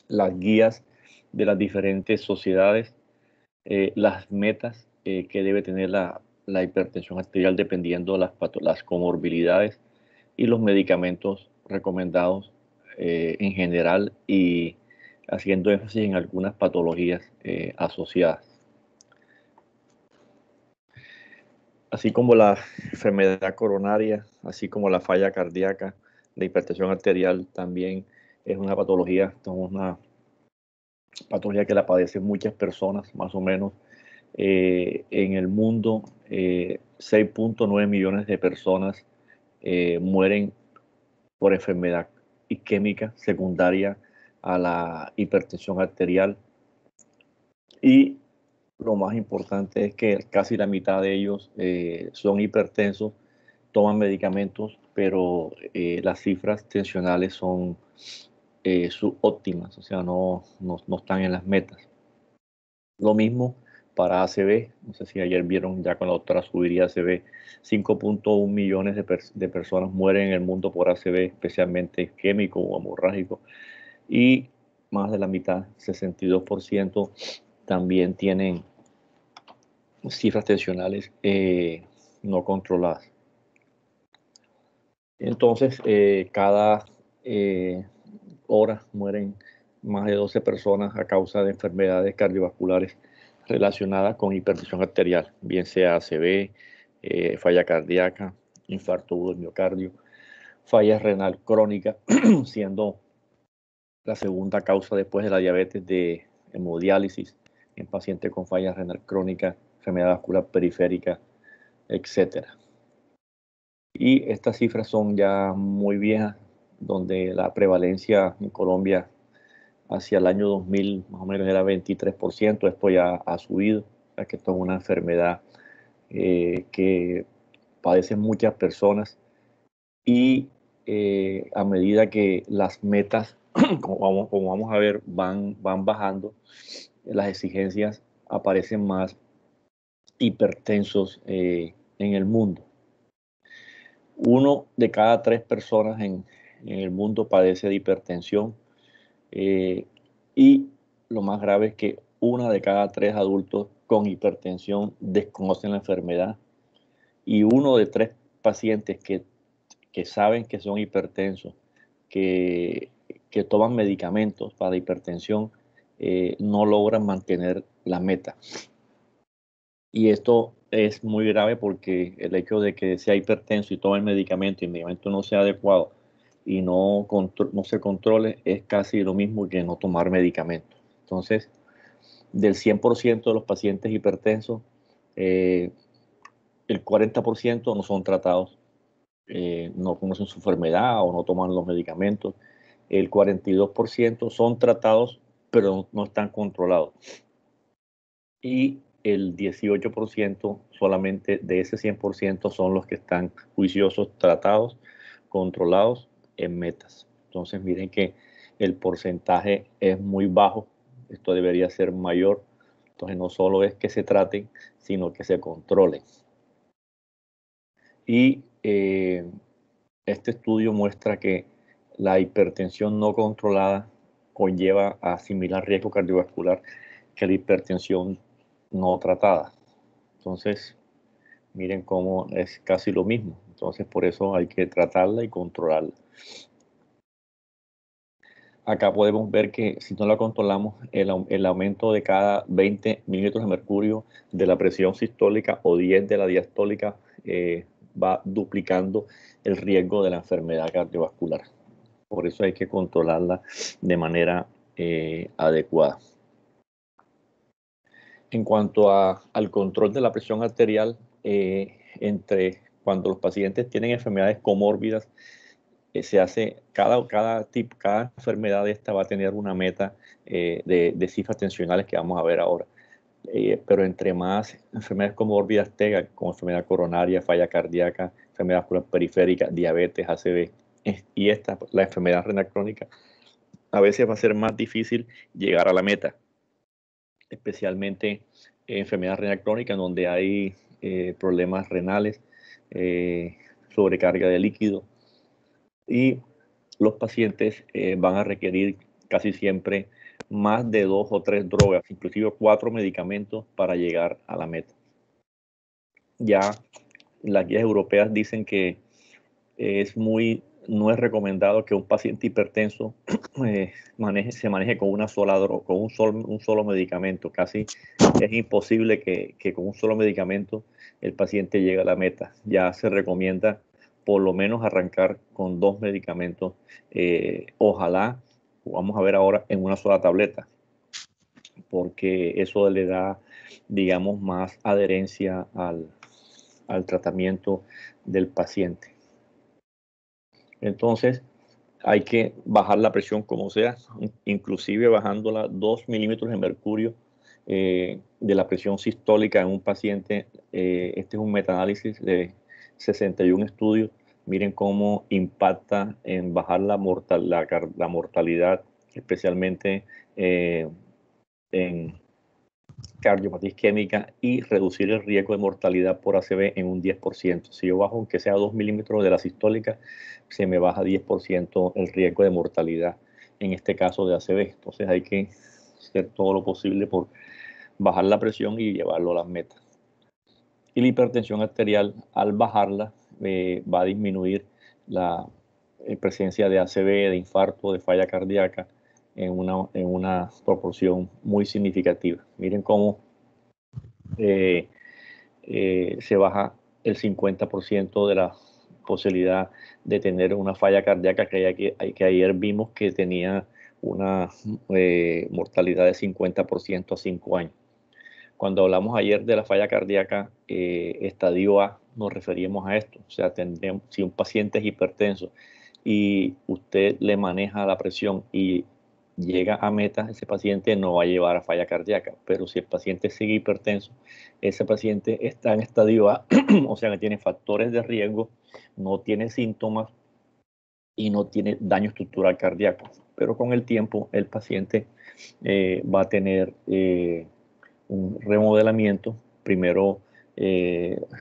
las guías de las diferentes sociedades, las metas que debe tener la hipertensión arterial dependiendo de las comorbilidades y los medicamentos recomendados en general y haciendo énfasis en algunas patologías asociadas. Así como la enfermedad coronaria, así como la falla cardíaca, la hipertensión arterial también es una patología que la padecen muchas personas, más o menos. En el mundo, 6.9 millones de personas mueren por enfermedad isquémica secundaria a la hipertensión arterial. Y lo más importante es que casi la mitad de ellos son hipertensos, toman medicamentos, pero las cifras tensionales son subóptimas, o sea, no están en las metas. Lo mismo para ACV, no sé si ayer vieron ya con la doctora Subiría ACV, 5.1 millones de personas mueren en el mundo por ACV, especialmente isquémico o hemorrágico, y más de la mitad, 62%, también tienen cifras tensionales no controladas. Entonces, cada hora mueren más de 12 personas a causa de enfermedades cardiovasculares relacionadas con hipertensión arterial, bien sea ACV, falla cardíaca, infarto agudo del miocardio, falla renal crónica, siendo la segunda causa después de la diabetes de hemodiálisis en pacientes con falla renal crónica, enfermedad vascular periférica, etc. Y estas cifras son ya muy viejas, donde la prevalencia en Colombia hacia el año 2000 más o menos era 23%, esto ya ha subido, o sea que esto es una enfermedad que padecen muchas personas y a medida que las metas, como vamos a ver, van bajando, las exigencias aparecen más hipertensos en el mundo. 1 de cada 3 personas en el mundo padece de hipertensión y lo más grave es que 1 de cada 3 adultos con hipertensión desconocen la enfermedad y 1 de 3 pacientes que saben que son hipertensos, que toman medicamentos para hipertensión, no logran mantener la meta. Y esto es muy grave porque el hecho de que sea hipertenso y tome el medicamento y el medicamento no sea adecuado y no se controle es casi lo mismo que no tomar medicamentos. Entonces, del 100% de los pacientes hipertensos, el 40% no son tratados, no conocen su enfermedad o no toman los medicamentos. El 42% son tratados, pero no están controlados. Y el 18% solamente de ese 100% son los que están juiciosos, tratados, controlados en metas. Entonces miren que el porcentaje es muy bajo, esto debería ser mayor. Entonces no solo es que se traten, sino que se controlen. Y este estudio muestra que la hipertensión no controlada conlleva a similar riesgo cardiovascular que la hipertensión no tratada. Entonces, miren cómo es casi lo mismo. Entonces, por eso hay que tratarla y controlarla. Acá podemos ver que si no la controlamos, el aumento de cada 20 mililitros de mercurio de la presión sistólica o 10 de la diastólica va duplicando el riesgo de la enfermedad cardiovascular. Por eso hay que controlarla de manera adecuada. En cuanto al control de la presión arterial, entre cuando los pacientes tienen enfermedades comórbidas, se hace, cada enfermedad de esta va a tener una meta de cifras tensionales que vamos a ver ahora. Pero entre más enfermedades comórbidas tengan, como enfermedad coronaria, falla cardíaca, enfermedad vascular periférica, diabetes, ACV, y la enfermedad renal crónica, a veces va a ser más difícil llegar a la meta, especialmente enfermedad renal crónica, en donde hay problemas renales, sobrecarga de líquido, y los pacientes van a requerir casi siempre más de 2 o 3 drogas, inclusive 4 medicamentos para llegar a la meta. Ya las guías europeas dicen que no es recomendado que un paciente hipertenso se maneje con una sola droga, con un solo medicamento. Casi es imposible que con un solo medicamento el paciente llegue a la meta. Ya se recomienda por lo menos arrancar con 2 medicamentos. Ojalá, vamos a ver ahora, en una sola tableta, porque eso le da, digamos, más adherencia al tratamiento del paciente. Entonces, hay que bajar la presión como sea, inclusive bajándola 2 milímetros de mercurio de la presión sistólica en un paciente. Este es un metaanálisis de 61 estudios. Miren cómo impacta en bajar la mortalidad, especialmente en cardiopatía isquémica, y reducir el riesgo de mortalidad por ACV en un 10%. Si yo bajo aunque sea 2 milímetros de la sistólica, se me baja 10% el riesgo de mortalidad, en este caso de ACV. Entonces hay que hacer todo lo posible por bajar la presión y llevarlo a las metas. Y la hipertensión arterial, al bajarla, va a disminuir la presencia de ACV, de infarto, de falla cardíaca en una proporción muy significativa. Miren cómo se baja el 50% de la posibilidad de tener una falla cardíaca, que ayer vimos que tenía una mortalidad de 50% a 5 años. Cuando hablamos ayer de la falla cardíaca, estadio A, nos referimos a esto. O sea, si un paciente es hipertenso y usted le maneja la presión y llega a meta, ese paciente no va a llevar a falla cardíaca. Pero si el paciente sigue hipertenso, ese paciente está en estadio A, o sea que tiene factores de riesgo, no tiene síntomas y no tiene daño estructural cardíaco. Pero con el tiempo el paciente va a tener un remodelamiento, primero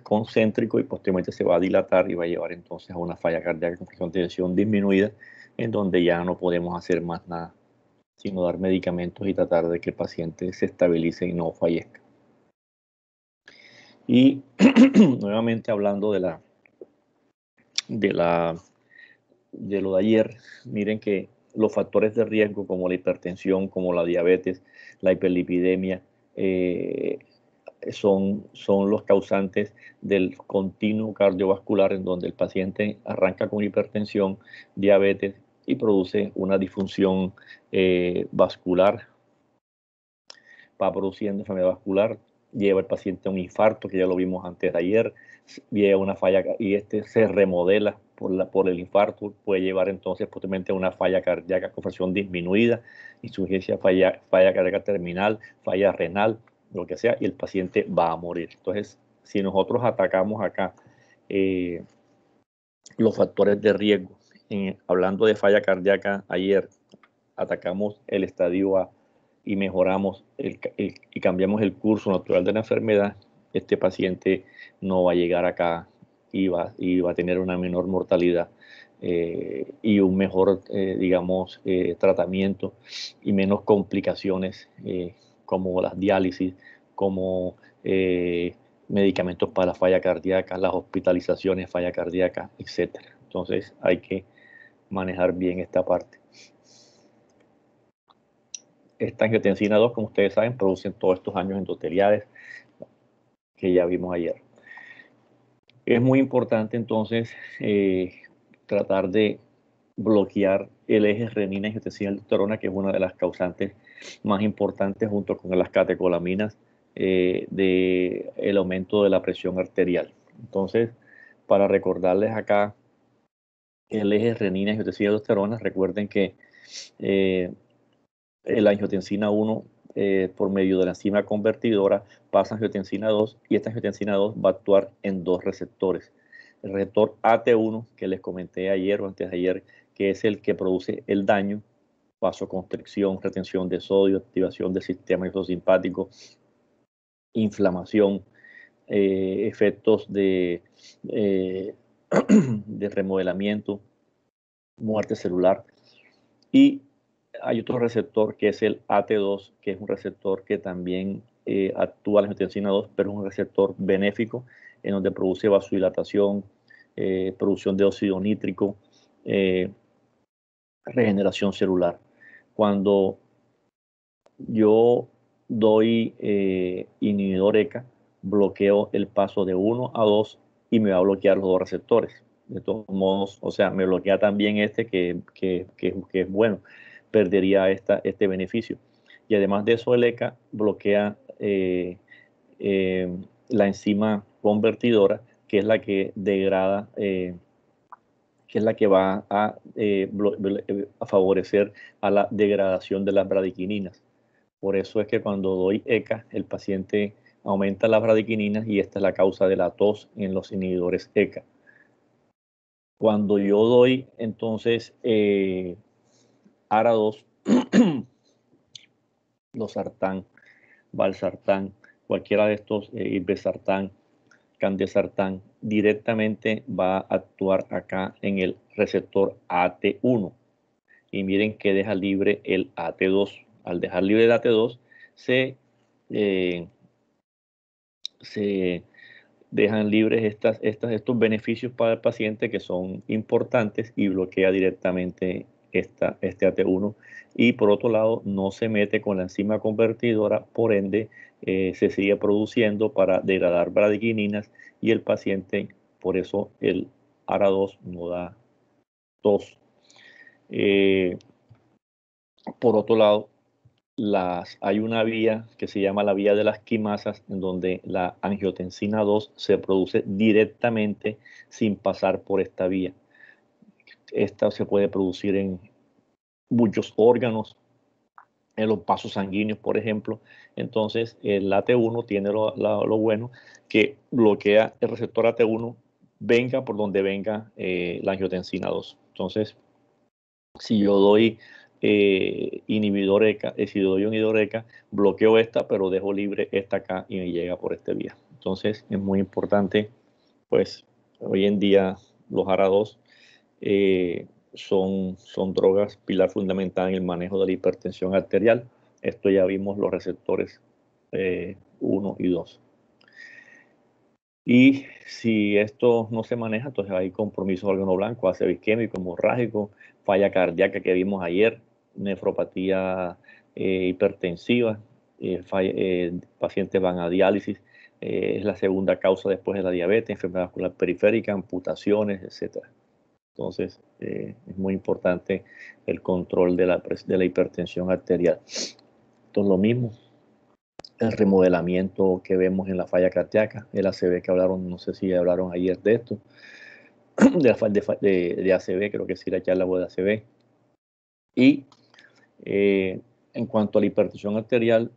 concéntrico, y posteriormente se va a dilatar y va a llevar entonces a una falla cardíaca con fracción de ejecución disminuida, en donde ya no podemos hacer más nada, sino dar medicamentos y tratar de que el paciente se estabilice y no fallezca. Y nuevamente hablando de lo de ayer, miren que los factores de riesgo como la hipertensión, como la diabetes, la hiperlipidemia, son los causantes del continuo cardiovascular, en donde el paciente arranca con hipertensión, diabetes, y produce una disfunción vascular, va produciendo enfermedad vascular, lleva el paciente a un infarto, que ya lo vimos antes de ayer, lleva una falla y se remodela por el infarto, puede llevar entonces posteriormente a una falla cardíaca con fracción disminuida, insuficiencia falla cardíaca terminal, falla renal, lo que sea, y el paciente va a morir. Entonces, si nosotros atacamos acá los factores de riesgo, hablando de falla cardíaca ayer, atacamos el estadio A y mejoramos y cambiamos el curso natural de la enfermedad, este paciente no va a llegar acá y va a tener una menor mortalidad y un mejor, digamos, tratamiento y menos complicaciones como las diálisis, como medicamentos para la falla cardíaca, las hospitalizaciones, falla cardíaca, etc. Entonces hay que manejar bien esta parte. Esta angiotensina 2, como ustedes saben, producen todos estos daños endoteliales que ya vimos ayer. Es muy importante entonces tratar de bloquear el eje renina-angiotensina-aldosterona, que es una de las causantes más importantes, junto con las catecolaminas, del aumento de la presión arterial. Entonces, para recordarles acá el eje renina-angiotensina-aldosterona, recuerden que la angiotensina 1, por medio de la enzima convertidora, pasa a angiotensina 2, y esta angiotensina 2 va a actuar en 2 receptores. El receptor AT1, que les comenté ayer o antes de ayer, que es el que produce el daño, vasoconstricción, retención de sodio, activación del sistema nervioso simpático, inflamación, efectos de remodelamiento, muerte celular, y Hay otro receptor que es el AT2, que es un receptor que también actúa la angiotensina 2, pero es un receptor benéfico en donde produce vasodilatación, producción de óxido nítrico, regeneración celular. Cuando yo doy inhibidor ECA, bloqueo el paso de 1 a 2 y me va a bloquear los dos receptores. De todos modos, o sea, me bloquea también este que es bueno, perdería este beneficio. Y además de eso, el ECA bloquea la enzima convertidora, que es la que degrada, que es la que va a favorecer a la degradación de las bradiquininas. Por eso es que cuando doy ECA, el paciente aumenta las bradiquininas y esta es la causa de la tos en los inhibidores ECA. Cuando yo doy entonces ARA2, losartán, valsartán, cualquiera de estos, irbesartán, candesartán, directamente va a actuar acá en el receptor AT1. Y miren que deja libre el AT2. Al dejar libre el AT2, se dejan libres estos beneficios para el paciente que son importantes y bloquea directamente este AT1. Y por otro lado, no se mete con la enzima convertidora, por ende, se sigue produciendo para degradar bradiquininas y el paciente, por eso el ARA2 no da tos. Por otro lado, hay una vía que se llama la vía de las quimasas, en donde la angiotensina 2 se produce directamente sin pasar por esta vía. Esta se puede producir en muchos órganos, en los vasos sanguíneos, por ejemplo. Entonces, el AT1 tiene lo bueno que bloquea el receptor AT1, venga por donde venga la angiotensina 2. Entonces, si yo doy inhibidor ECA, si doy un inhibidor ECA, bloqueo esta, pero dejo libre esta acá y me llega por este vía. Entonces es muy importante, pues hoy en día los ARA2 son drogas pilar fundamental en el manejo de la hipertensión arterial. Esto ya vimos los receptores 1 y 2. Y si esto no se maneja, entonces hay compromiso de órgano blanco, ácido isquémico, hemorrágico, falla cardíaca que vimos ayer, nefropatía hipertensiva, pacientes van a diálisis, es la segunda causa después de la diabetes, enfermedad vascular periférica, amputaciones, etc. Entonces, es muy importante el control de la hipertensión arterial. Esto es lo mismo, el remodelamiento que vemos en la falla cardíaca, el ACV que hablaron, no sé si hablaron ayer de esto, de ACV, creo que sí la charla fue de ACV. Y en cuanto a la hipertensión arterial,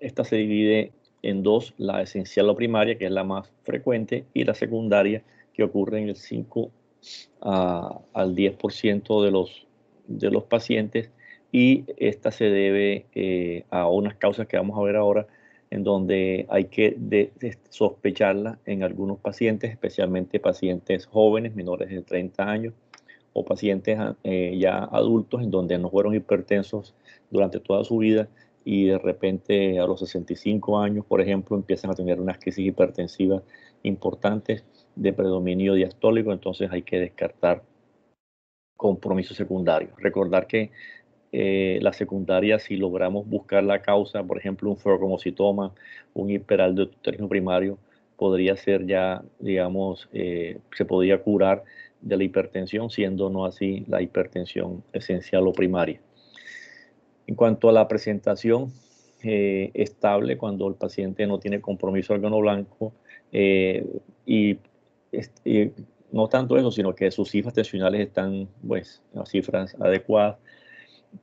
esta se divide en dos, la esencial o primaria, que es la más frecuente, y la secundaria, que ocurre en el 5 al 10% de los pacientes, y esta se debe a unas causas que vamos a ver ahora, en donde hay que sospecharla en algunos pacientes, especialmente pacientes jóvenes, menores de 30 años, o pacientes ya adultos, en donde no fueron hipertensos durante toda su vida y de repente a los 65 años, por ejemplo, empiezan a tener unas crisis hipertensivas importantes de predominio diastólico, entonces hay que descartar compromisos secundarios. Recordar que la secundaria, si logramos buscar la causa, por ejemplo, un ferrocromocitoma, un hiperaldoteronismo primario, podría ser ya, digamos, se podría curar de la hipertensión, siendo no así la hipertensión esencial o primaria. En cuanto a la presentación estable, cuando el paciente no tiene compromiso órgano blanco y no tanto eso, sino que sus cifras tensionales están, pues, a cifras adecuadas,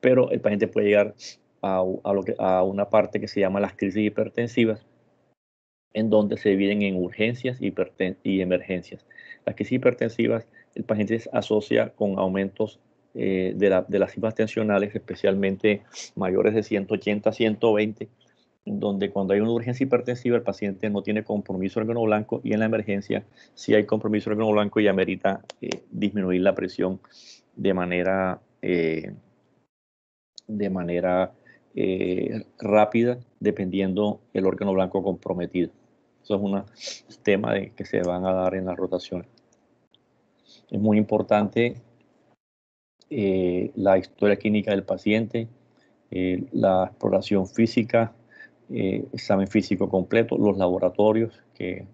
pero el paciente puede llegar a una parte que se llama las crisis hipertensivas, en donde se dividen en urgencias y emergencias. Las crisis hipertensivas, el paciente se asocia con aumentos de las cifras tensionales, especialmente mayores de 180 a 120, donde cuando hay una urgencia hipertensiva el paciente no tiene compromiso órgano blanco, y en la emergencia sí hay compromiso órgano blanco y amerita disminuir la presión de manera de manera rápida, dependiendo el órgano blanco comprometido. Eso es un tema que se van a dar en la rotación. Es muy importante la historia clínica del paciente, la exploración física, examen físico completo, los laboratorios que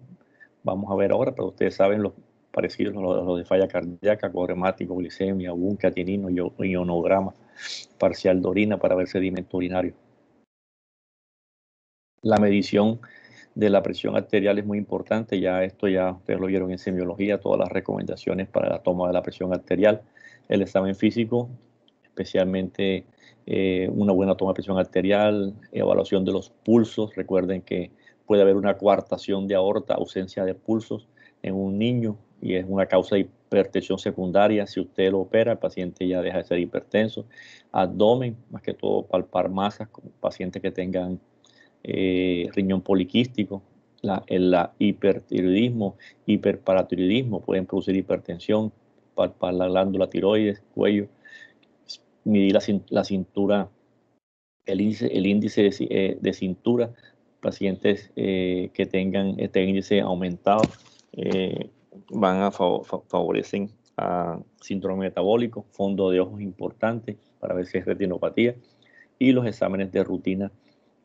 vamos a ver ahora, pero ustedes saben los parecidos a los de falla cardíaca, coremático, glicemia, BUN, creatinino, ionograma parcial de orina para ver sedimento urinario. La medición de la presión arterial es muy importante, ya ustedes lo vieron en semiología, todas las recomendaciones para la toma de la presión arterial, el examen físico, especialmente una buena toma de presión arterial, evaluación de los pulsos. Recuerden que puede haber una coartación de aorta, ausencia de pulsos en un niño y es una causa de hipertensión secundaria. Si usted lo opera, el paciente ya deja de ser hipertenso. Abdomen, más que todo palpar masas con pacientes que tengan riñón poliquístico, el hipertiroidismo, hiperparatiroidismo pueden producir hipertensión, palpar la glándula tiroides, cuello, medir la cintura, el índice de cintura, pacientes que tengan este índice aumentado favorecen a síndrome metabólico, fondo de ojos importante para ver si es retinopatía, y los exámenes de rutina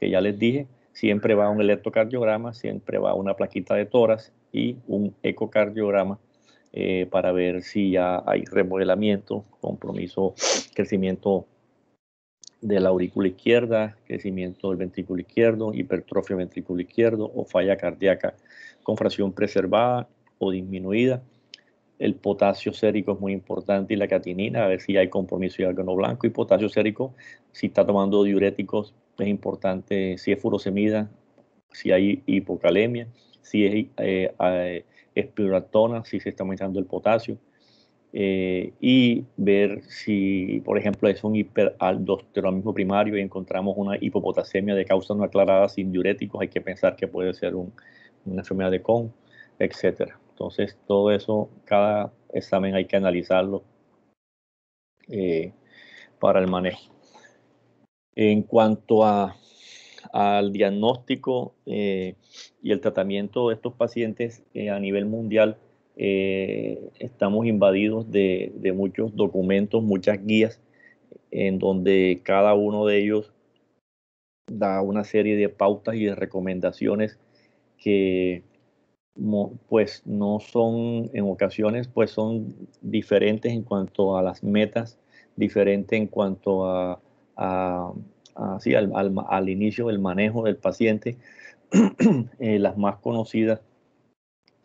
que ya les dije, siempre va un electrocardiograma, siempre va una plaquita de tórax y un ecocardiograma para ver si ya hay remodelamiento, compromiso, crecimiento de la aurícula izquierda, crecimiento del ventrículo izquierdo, hipertrofia del ventrículo izquierdo o falla cardíaca con fracción preservada o disminuida. El potasio sérico es muy importante y la creatinina, a ver si hay compromiso de órgano blanco. Y potasio sérico, si está tomando diuréticos, es importante si es furosemida, si hay hipocalemia, si es espironolactona, si se está aumentando el potasio. Y ver si, por ejemplo, es un hiperaldosteronismo primario y encontramos una hipopotasemia de causa no aclarada sin diuréticos, hay que pensar que puede ser una enfermedad de Crohn, etcétera. Entonces, todo eso, cada examen hay que analizarlo para el manejo. En cuanto al diagnóstico y el tratamiento de estos pacientes a nivel mundial, estamos invadidos de muchos documentos, muchas guías, en donde cada uno de ellos da una serie de pautas y de recomendaciones que pues no son, en ocasiones, pues son diferentes en cuanto a las metas, diferentes en cuanto sí, al inicio del manejo del paciente. Las más conocidas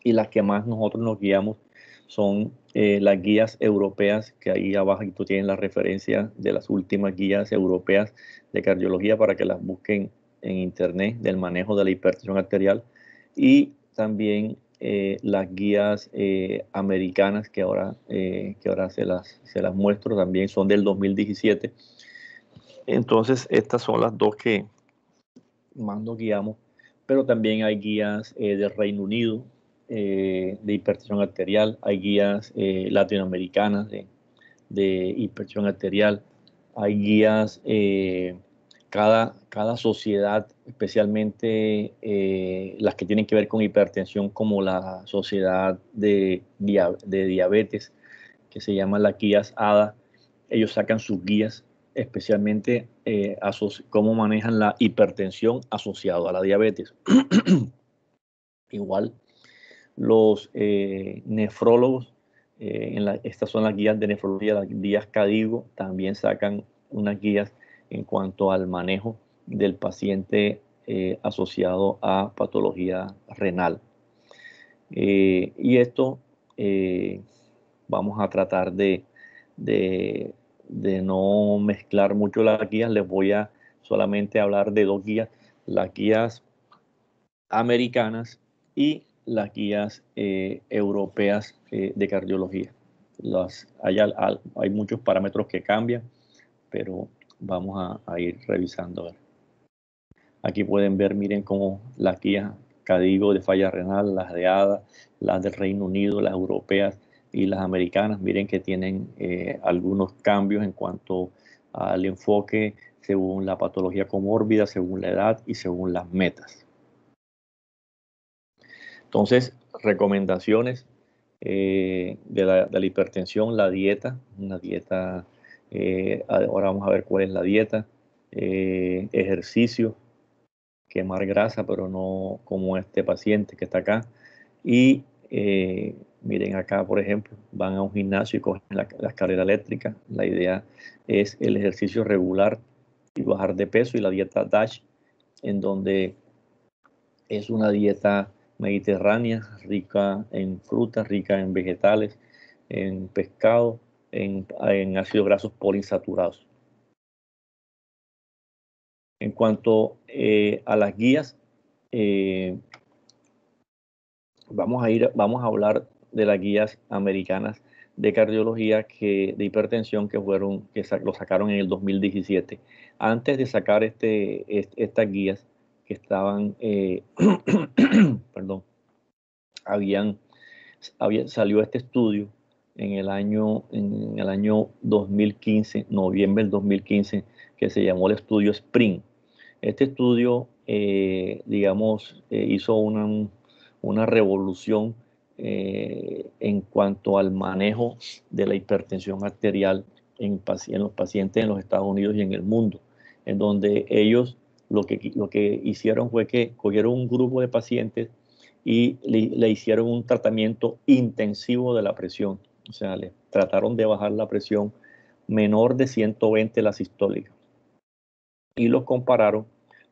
y las que más nosotros nos guiamos son las guías europeas, que ahí abajo tú tienes la referencia de las últimas guías europeas de cardiología para que las busquen en internet del manejo de la hipertensión arterial, y también las guías americanas que ahora se las muestro, también son del 2017. Entonces estas son las dos que más nos guiamos, pero también hay guías del Reino Unido de hipertensión arterial, hay guías latinoamericanas de hipertensión arterial, hay guías, cada sociedad, especialmente las que tienen que ver con hipertensión, como la sociedad de diabetes, que se llaman las guías ADA, ellos sacan sus guías especialmente cómo manejan la hipertensión asociada a la diabetes. Igual los nefrólogos, estas son las guías de nefrología, las guías CADIGO, también sacan unas guías en cuanto al manejo del paciente asociado a patología renal. Y esto vamos a tratar de no mezclar mucho las guías. Les voy a solamente hablar de dos guías, las guías americanas y las guías europeas de cardiología. Hay muchos parámetros que cambian, pero vamos a ir revisando. Aquí pueden ver, miren cómo las guías CADIGO de falla renal, las de ADA, las del Reino Unido, las europeas y las americanas, miren que tienen algunos cambios en cuanto al enfoque según la patología comórbida, según la edad y según las metas. Entonces, recomendaciones de la hipertensión, la dieta, una dieta, ahora vamos a ver cuál es la dieta, ejercicio, quemar grasa, pero no como este paciente que está acá. Y miren acá, por ejemplo, van a un gimnasio y cogen la escalera eléctrica. La idea es el ejercicio regular y bajar de peso, y la dieta DASH, en donde es una dieta mediterránea, rica en frutas, rica en vegetales, en pescado, en ácidos grasos poliinsaturados. En cuanto a las guías, vamos a hablar de las guías americanas de cardiología, de hipertensión, lo sacaron en el 2017. Antes de sacar estas guías que estaban, perdón, salió este estudio en el año 2015, noviembre del 2015, que se llamó el estudio SPRING. Este estudio, hizo una revolución en cuanto al manejo de la hipertensión arterial en los pacientes en los Estados Unidos y en el mundo, en donde ellos lo que hicieron fue que cogieron un grupo de pacientes y le hicieron un tratamiento intensivo de la presión. O sea, le trataron de bajar la presión menor de 120 la sistólica, y los compararon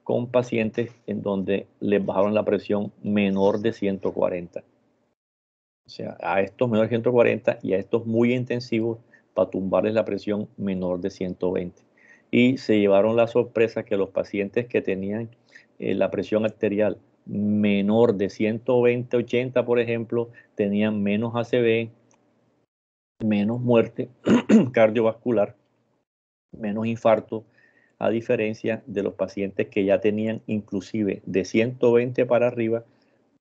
con pacientes en donde les bajaron la presión menor de 140. O sea, a estos menor de 140 y a estos muy intensivos para tumbarles la presión menor de 120. Y se llevaron la sorpresa que los pacientes que tenían la presión arterial menor de 120/80, por ejemplo, tenían menos ACV, menos muerte cardiovascular, menos infarto, a diferencia de los pacientes que ya tenían inclusive de 120 para arriba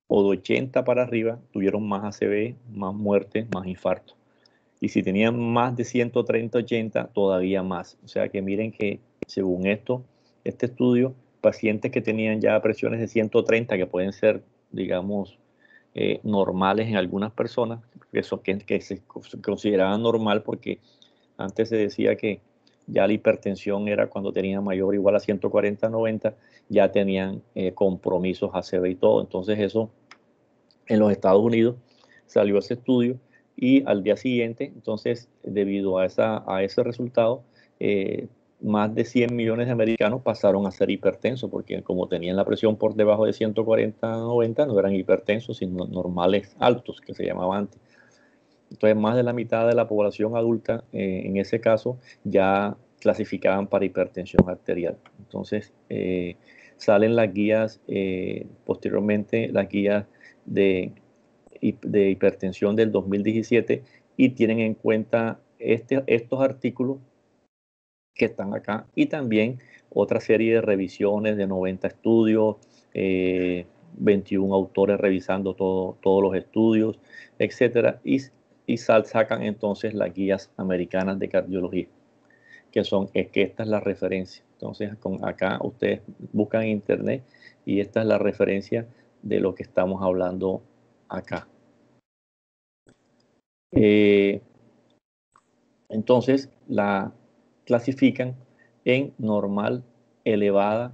o de 80 para arriba, tuvieron más ACV, más muerte, más infarto. Y si tenían más de 130/80, todavía más. O sea que miren que según este estudio, pacientes que tenían ya presiones de 130, que pueden ser, digamos, normales en algunas personas, que se consideraban normal, porque antes se decía que ya la hipertensión era cuando tenía mayor o igual a 140/90, ya tenían compromisos ACV y todo. Entonces eso, en los Estados Unidos salió ese estudio, y al día siguiente, entonces, debido a ese resultado, más de 100 millones de americanos pasaron a ser hipertensos, porque como tenían la presión por debajo de 140/90, no eran hipertensos, sino normales altos, que se llamaba antes. Entonces, más de la mitad de la población adulta, en ese caso, ya clasificaban para hipertensión arterial. Entonces, salen las guías, posteriormente, las guías de hipertensión del 2017, y tienen en cuenta estos artículos que están acá, y también otra serie de revisiones de 90 estudios, 21 autores revisando todos los estudios, etcétera, y sacan entonces las guías americanas de cardiología, es que esta es la referencia. Entonces, acá ustedes buscan en internet, y esta es la referencia de lo que estamos hablando acá. Entonces, la clasifican en normal, elevada,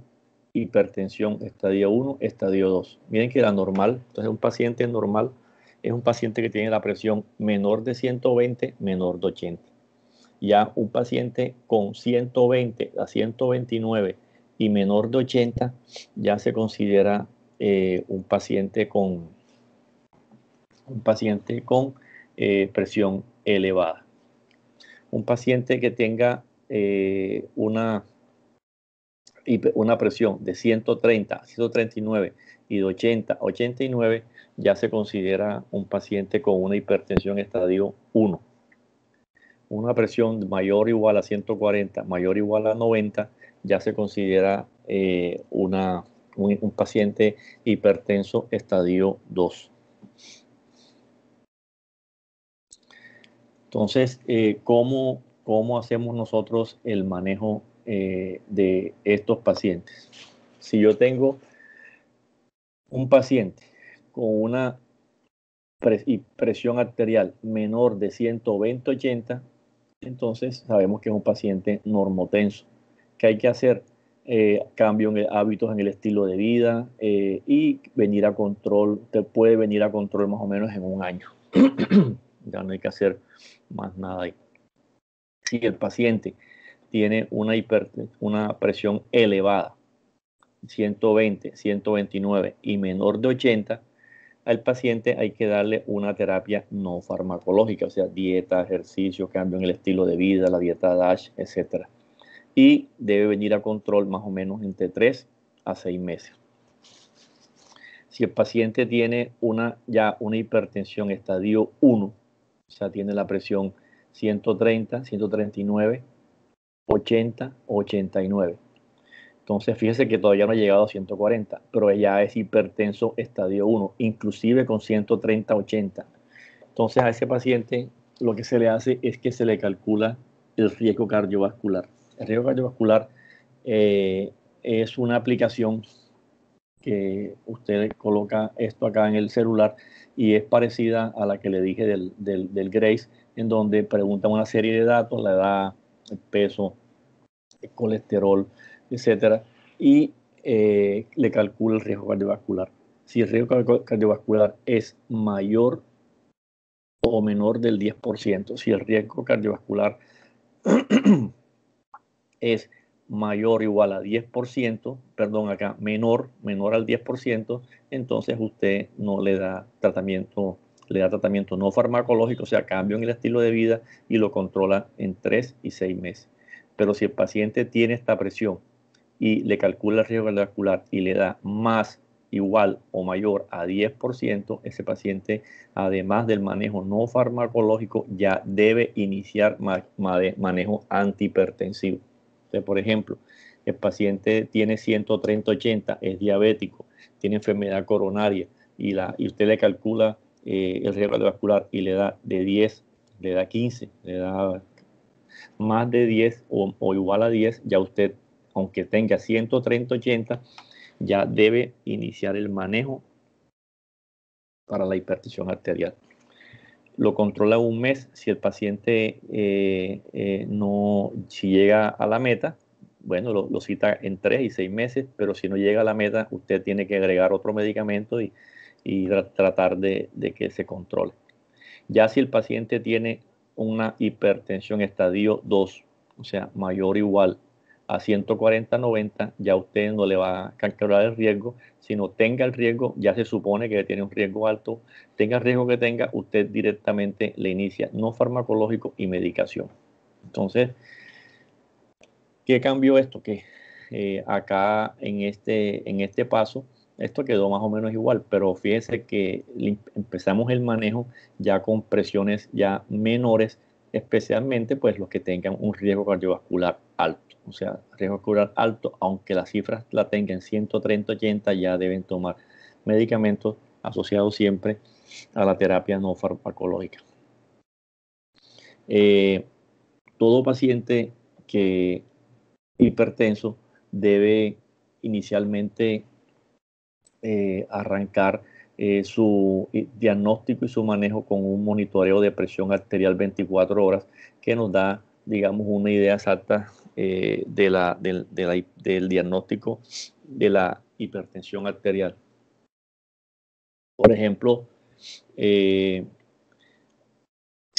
hipertensión, estadio 1, estadio 2. Miren que la normal, entonces un paciente normal es un paciente que tiene la presión menor de 120, menor de 80. Ya un paciente con 120 a 129 y menor de 80, ya se considera un paciente con presión elevada. Un paciente que tenga una presión de 130, 139 y de 80 a 89, ya se considera un paciente con una hipertensión estadio 1. Una presión mayor o igual a 140, mayor o igual a 90, ya se considera un paciente hipertenso estadio 2. Entonces, ¿cómo ¿cómo hacemos nosotros el manejo de estos pacientes? Si yo tengo un paciente con una presión arterial menor de 120/80, entonces sabemos que es un paciente normotenso. ¿Qué hay que hacer? Cambio en hábitos en el estilo de vida y venir a control, te puede venir a control más o menos en un año. Ya no hay que hacer más nada ahí. Si el paciente tiene una presión elevada, 120, 129 y menor de 80, al paciente hay que darle una terapia no farmacológica, o sea, dieta, ejercicio, cambio en el estilo de vida, la dieta DASH, etc. Y debe venir a control más o menos entre 3 a 6 meses. Si el paciente tiene ya una hipertensión estadio 1, o sea, tiene la presión 130, 139, 80, 89. Entonces, fíjese que todavía no ha llegado a 140, pero ya es hipertenso estadio 1, inclusive con 130, 80. Entonces, a ese paciente lo que se le hace es que se le calcula el riesgo cardiovascular. El riesgo cardiovascular es una aplicación que usted coloca esto acá en el celular y es parecida a la que le dije del Grace, en donde pregunta una serie de datos, la edad, el peso, el colesterol, etcétera, y le calcula el riesgo cardiovascular. Si el riesgo cardiovascular es mayor o menor del 10%, si el riesgo cardiovascular es mayor o igual a 10%, perdón, acá menor al 10%, entonces usted no le da tratamiento, no farmacológico, o sea, cambio en el estilo de vida y lo controla en 3 y 6 meses. Pero si el paciente tiene esta presión y le calcula el riesgo cardiovascular y le da más, igual o mayor a 10%, ese paciente, además del manejo no farmacológico, ya debe iniciar manejo antihipertensivo. Entonces, por ejemplo, el paciente tiene 130/80, es diabético, tiene enfermedad coronaria y usted le calcula el riesgo cardiovascular y le da de 10, le da 15, le da más de 10 o igual a 10, ya usted, aunque tenga 130/80, ya debe iniciar el manejo para la hipertensión arterial. Lo controla un mes. Si el paciente si llega a la meta, bueno, lo cita en 3 y 6 meses, pero si no llega a la meta, usted tiene que agregar otro medicamento y tratar de que se controle. Ya si el paciente tiene una hipertensión estadio 2, o sea, mayor o igual a 140/90, ya usted no le va a calcular el riesgo, sino tenga el riesgo, ya se supone que tiene un riesgo alto, tenga el riesgo que tenga, usted directamente le inicia no farmacológico y medicación. Entonces, ¿qué cambió esto? Que acá en este paso, esto quedó más o menos igual, pero fíjese que empezamos el manejo ya con presiones ya menores, especialmente pues los que tengan un riesgo cardiovascular alto. O sea, riesgo cardiovascular alto, aunque las cifras la tengan 130/80, ya deben tomar medicamentos asociados siempre a la terapia no farmacológica. Todo paciente que hipertenso debe inicialmente arrancar su diagnóstico y su manejo con un monitoreo de presión arterial 24 horas que nos da, digamos, una idea exacta del diagnóstico de la hipertensión arterial. Por ejemplo, si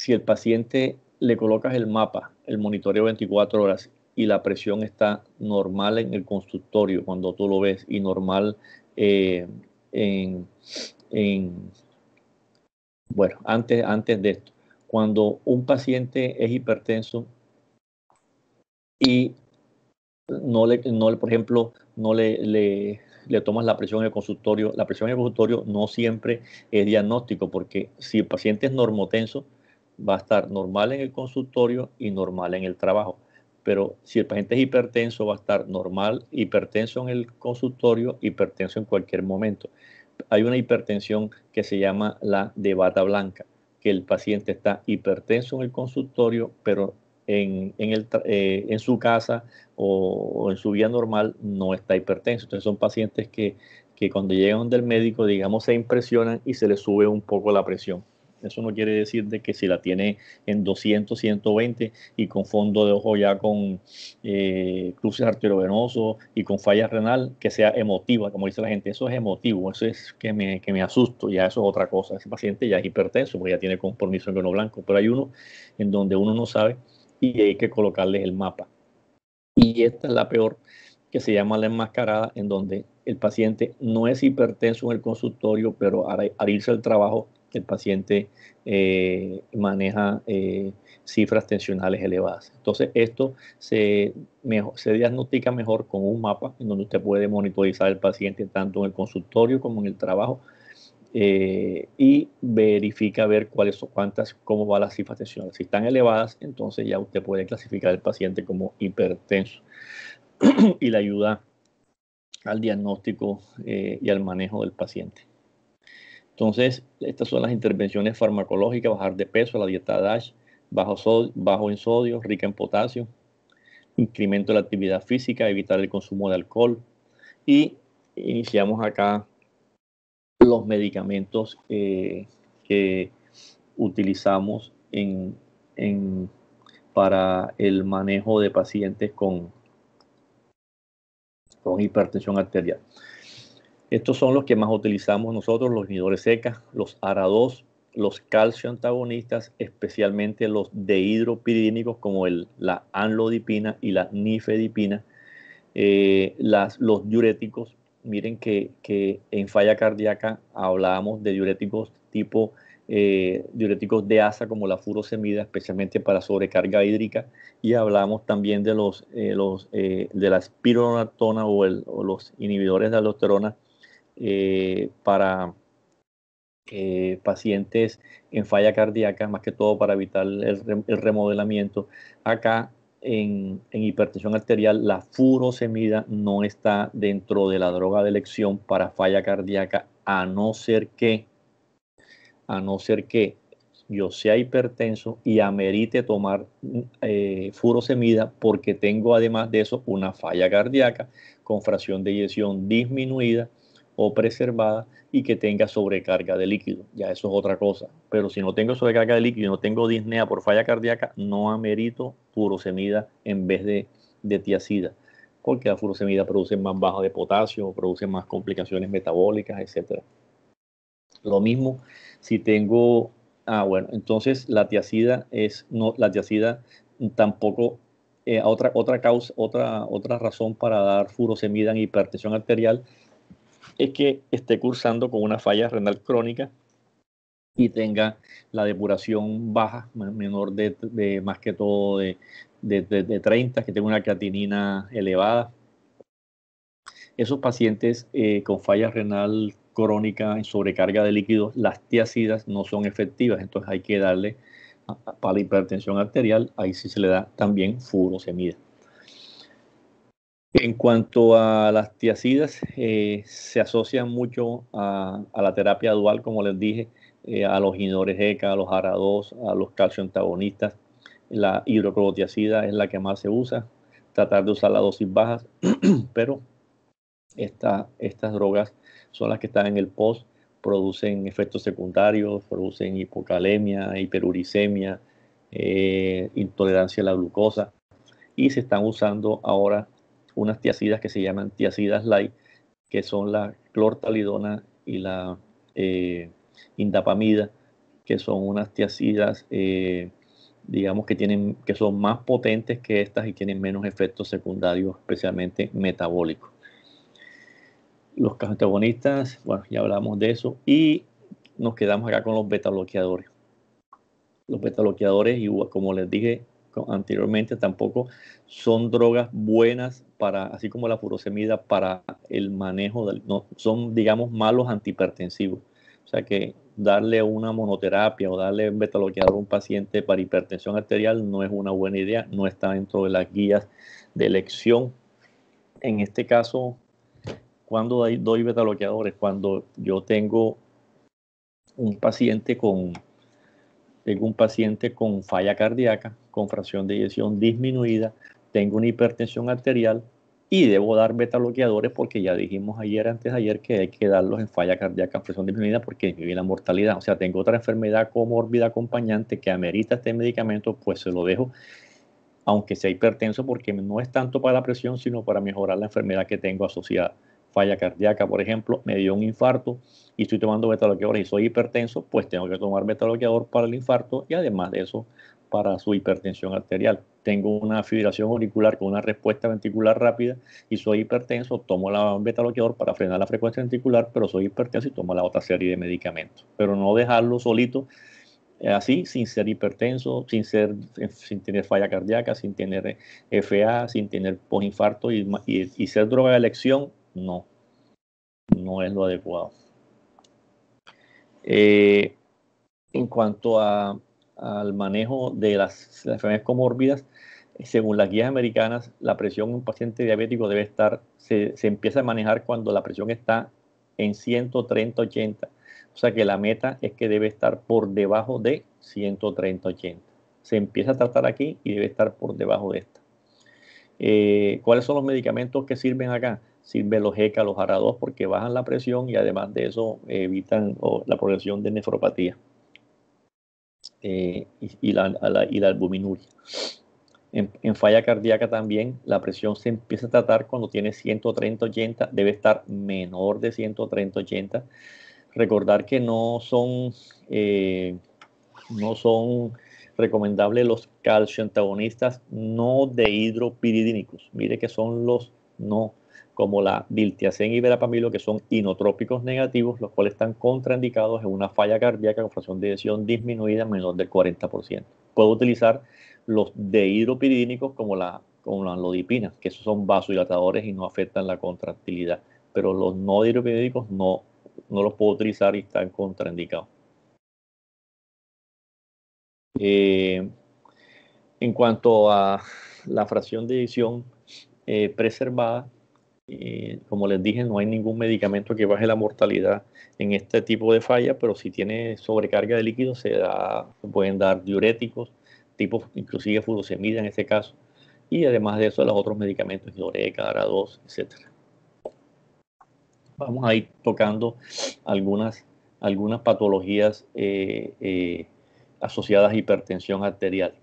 el paciente le colocas el mapa, el monitoreo 24 horas y la presión está normal en el consultorio cuando tú lo ves y normal en, bueno, antes de esto, cuando un paciente es hipertenso y por ejemplo, no le tomas la presión en el consultorio, la presión en el consultorio no siempre es diagnóstico, porque si el paciente es normotenso, va a estar normal en el consultorio y normal en el trabajo. Pero si el paciente es hipertenso, va a estar normal, hipertenso en el consultorio, hipertenso en cualquier momento. Hay una hipertensión que se llama la de bata blanca, que el paciente está hipertenso en el consultorio, pero en su casa o en su vida normal no está hipertenso. Entonces son pacientes que cuando llegan del médico, digamos, se impresionan y se les sube un poco la presión. Eso no quiere decir de que si la tiene en 200, 120 y con fondo de ojo ya con cruces arteriovenosos y con falla renal, que sea emotiva, como dice la gente. Eso es emotivo, eso es que me asusto, ya eso es otra cosa. Ese paciente ya es hipertenso porque ya tiene compromiso en cono blanco, pero hay uno en donde uno no sabe y hay que colocarles el mapa. Y esta es la peor, que se llama la enmascarada, en donde el paciente no es hipertenso en el consultorio, pero al irse al trabajo, el paciente maneja cifras tensionales elevadas. Entonces, esto se diagnostica mejor con un mapa en donde usted puede monitorizar al paciente tanto en el consultorio como en el trabajo y verifica ver cómo va las cifras tensionales. Si están elevadas, entonces ya usted puede clasificar al paciente como hipertenso y le ayuda al diagnóstico y al manejo del paciente. Entonces, estas son las intervenciones farmacológicas: bajar de peso, la dieta DASH, bajo en sodio, rica en potasio, incremento de la actividad física, evitar el consumo de alcohol, y iniciamos acá los medicamentos que utilizamos para el manejo de pacientes con hipertensión arterial. Estos son los que más utilizamos nosotros: los inhibidores SECA, los ARA2, los calcio antagonistas, especialmente los dehidropiridínicos como la amlodipina y la nifedipina, los diuréticos. Miren que en falla cardíaca hablábamos de diuréticos tipo diuréticos de asa como la furosemida, especialmente para sobrecarga hídrica, y hablamos también de de la espironolactona o los inhibidores de aldosterona para pacientes en falla cardíaca, más que todo para evitar el remodelamiento. Acá en hipertensión arterial, la furosemida no está dentro de la droga de elección para falla cardíaca, a no ser que yo sea hipertenso y amerite tomar furosemida porque tengo además de eso una falla cardíaca con fracción de eyección disminuida o preservada y que tenga sobrecarga de líquido. Ya eso es otra cosa. Pero si no tengo sobrecarga de líquido y no tengo disnea por falla cardíaca, no amerito furosemida en vez de tiazida, porque la furosemida produce más baja de potasio, produce más complicaciones metabólicas, etc. Lo mismo si tengo, bueno, entonces la tiazida la tiazida tampoco, otra razón para dar furosemida en hipertensión arterial es que esté cursando con una falla renal crónica y tenga la depuración baja, menor de más que todo de 30, que tenga una creatinina elevada. Esos pacientes con falla renal crónica en sobrecarga de líquidos, las tiazidas no son efectivas, entonces hay que darle para la hipertensión arterial, ahí sí se le da también furosemida. En cuanto a las tiazidas, se asocian mucho a la terapia dual, como les dije, a los inhibidores ECA, a los ARA2, a los calcio antagonistas. La hidroclorotiazida es la que más se usa, tratar de usar las dosis bajas, pero estas drogas son las que están en el post, producen efectos secundarios, producen hipocalemia, hiperuricemia, intolerancia a la glucosa, y se están usando ahora unas tiazidas que se llaman tiazidas light, que son la clortalidona y la indapamida, que son unas tiazidas, digamos que son más potentes que estas y tienen menos efectos secundarios, especialmente metabólicos. Los antagonistas, bueno, ya hablamos de eso, y nos quedamos acá con los beta bloqueadores. Los beta bloqueadores, como les dije anteriormente, tampoco son drogas buenas así como la furosemida, para el manejo no, son, digamos, malos antihipertensivos. O sea que darle una monoterapia o darle un beta bloqueador a un paciente para hipertensión arterial no es una buena idea, no está dentro de las guías de elección. En este caso, cuando doy beta bloqueadores, cuando yo tengo un paciente con tengo un paciente con falla cardíaca, con fracción de eyección disminuida, tengo una hipertensión arterial y debo dar beta bloqueadores porque ya dijimos antes de ayer, que hay que darlos en falla cardíaca, fracción disminuida porque disminuye la mortalidad. O sea, tengo otra enfermedad comórbida acompañante que amerita este medicamento, pues se lo dejo, aunque sea hipertenso, porque no es tanto para la presión, sino para mejorar la enfermedad que tengo asociada. Falla cardíaca, por ejemplo, me dio un infarto y estoy tomando beta bloqueadores y soy hipertenso, pues tengo que tomar beta bloqueador para el infarto y además de eso para su hipertensión arterial. Tengo una fibrilación auricular con una respuesta ventricular rápida y soy hipertenso, tomo la beta bloqueador para frenar la frecuencia ventricular, pero soy hipertenso y tomo la otra serie de medicamentos. Pero no dejarlo solito así, sin ser hipertenso, sin tener falla cardíaca, sin tener FA, sin tener postinfarto y ser droga de elección, no es lo adecuado. En cuanto al manejo de las enfermedades comórbidas, según las guías americanas, la presión en un paciente diabético debe estar, se empieza a manejar cuando la presión está en 130/80. O sea que la meta es que debe estar por debajo de 130/80. Se empieza a tratar aquí y debe estar por debajo de esta. ¿Cuáles son los medicamentos que sirven acá? Sirven los ECA, los ARA2, porque bajan la presión y además de eso evitan la progresión de nefropatía y la albuminuria. En falla cardíaca también la presión se empieza a tratar cuando tiene 130/80, debe estar menor de 130/80. Recordar que no son recomendables los calcio antagonistas no dehidropiridínicos. Mire que son los no, como la diltiazem y verapamilo, que son inotrópicos negativos, los cuales están contraindicados en una falla cardíaca con fracción de eyección disminuida menor del 40%. Puedo utilizar los dehidropiridínicos como la amlodipina, que esos son vasodilatadores y no afectan la contractilidad, pero los no dehidropiridínicos no los puedo utilizar y están contraindicados. En cuanto a la fracción de eyección preservada, como les dije, no hay ningún medicamento que baje la mortalidad en este tipo de falla, pero si tiene sobrecarga de líquido se pueden dar diuréticos, tipo inclusive furosemida en este caso, y además de eso los otros medicamentos, Idoreka, ARA2, etc. Vamos a ir tocando algunas patologías asociadas a hipertensión arterial.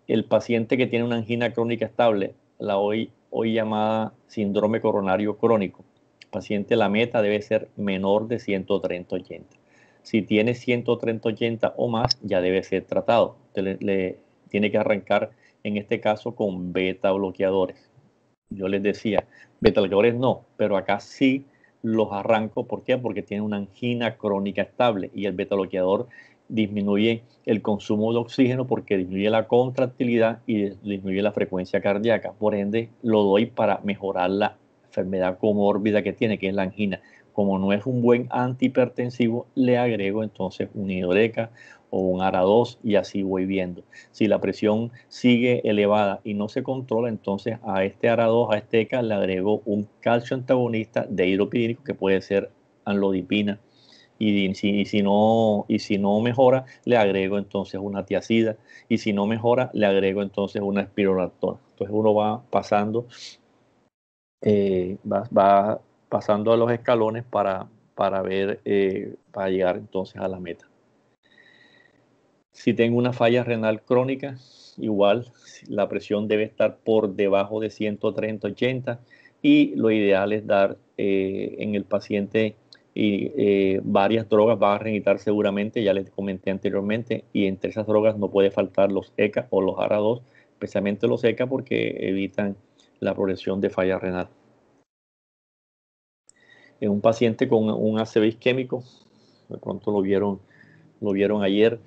El paciente que tiene una angina crónica estable, la hoy llamada síndrome coronario crónico, paciente, la meta debe ser menor de 130/80. Si tiene 130/80 o más, ya debe ser tratado. Le tiene que arrancar, en este caso, con beta bloqueadores. Yo les decía, beta bloqueadores no, pero acá sí los arranco. ¿Por qué? Porque tiene una angina crónica estable y el beta bloqueador disminuye el consumo de oxígeno porque disminuye la contractilidad y disminuye la frecuencia cardíaca. Por ende, lo doy para mejorar la enfermedad comórbida que tiene, que es la angina. Como no es un buen antihipertensivo, le agrego entonces un Idoreka o un ARA2 y así voy viendo. Si la presión sigue elevada y no se controla, entonces a este ARA2, a este ECA, le agrego un calcio antagonista de hidropidínico que puede ser amlodipina. Y si no mejora, le agrego entonces una tiazida. Y si no mejora, le agrego entonces una espironolactona. Entonces uno va pasando, va pasando a los escalones para ver, para llegar entonces a la meta. Si tengo una falla renal crónica, igual la presión debe estar por debajo de 130/80 y lo ideal es dar en el paciente varias drogas. Va a recitar seguramente, ya les comenté anteriormente, y entre esas drogas no puede faltar los ECA o los ARA2, especialmente los ECA porque evitan la progresión de falla renal. En un paciente con un ACV isquémico, de pronto lo vieron ayer.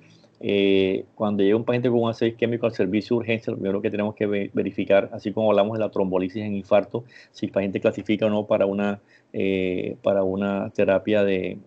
Cuando llega un paciente con un ACV isquémico al servicio de urgencia, lo primero que tenemos que verificar, así como hablamos de la trombolisis en infarto, si el paciente clasifica o no para una terapia de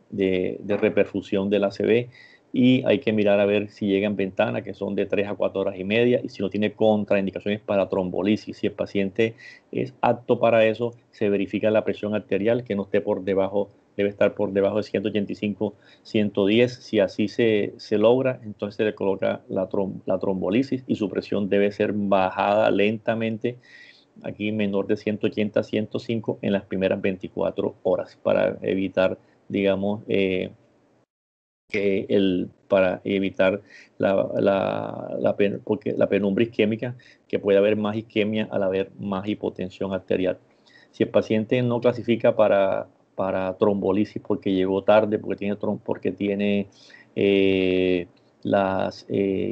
reperfusión del ACV. Y hay que mirar a ver si llega en ventana, que son de 3 a 4 horas y media, y si no tiene contraindicaciones para trombolisis. Si el paciente es apto para eso, se verifica la presión arterial, que no esté por debajo debe estar por debajo de 185, 110. Si así se logra, entonces se le coloca la trombolisis y su presión debe ser bajada lentamente, aquí menor de 180, 105 en las primeras 24 horas para evitar, digamos, para evitar porque la penumbra isquémica, que puede haber más isquemia al haber más hipotensión arterial. Si el paciente no clasifica para trombolisis porque llegó tarde, porque tiene las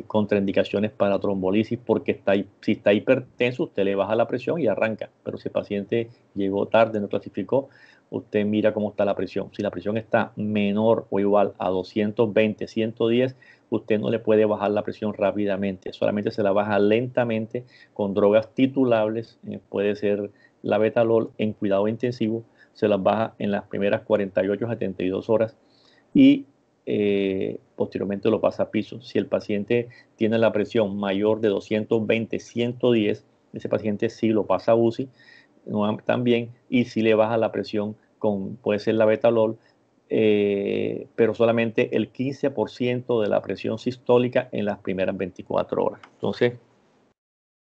contraindicaciones para trombolisis, porque si está hipertenso, usted le baja la presión y arranca. Pero si el paciente llegó tarde, no clasificó, usted mira cómo está la presión. Si la presión está menor o igual a 220, 110, usted no le puede bajar la presión rápidamente, solamente se la baja lentamente con drogas titulables, puede ser la Betalol en cuidado intensivo, se las baja en las primeras 48 a 72 horas y posteriormente lo pasa a piso. Si el paciente tiene la presión mayor de 220, 110, ese paciente sí lo pasa a UCI también, y si le baja la presión puede ser la Betalol, pero solamente el 15% de la presión sistólica en las primeras 24 horas. Entonces,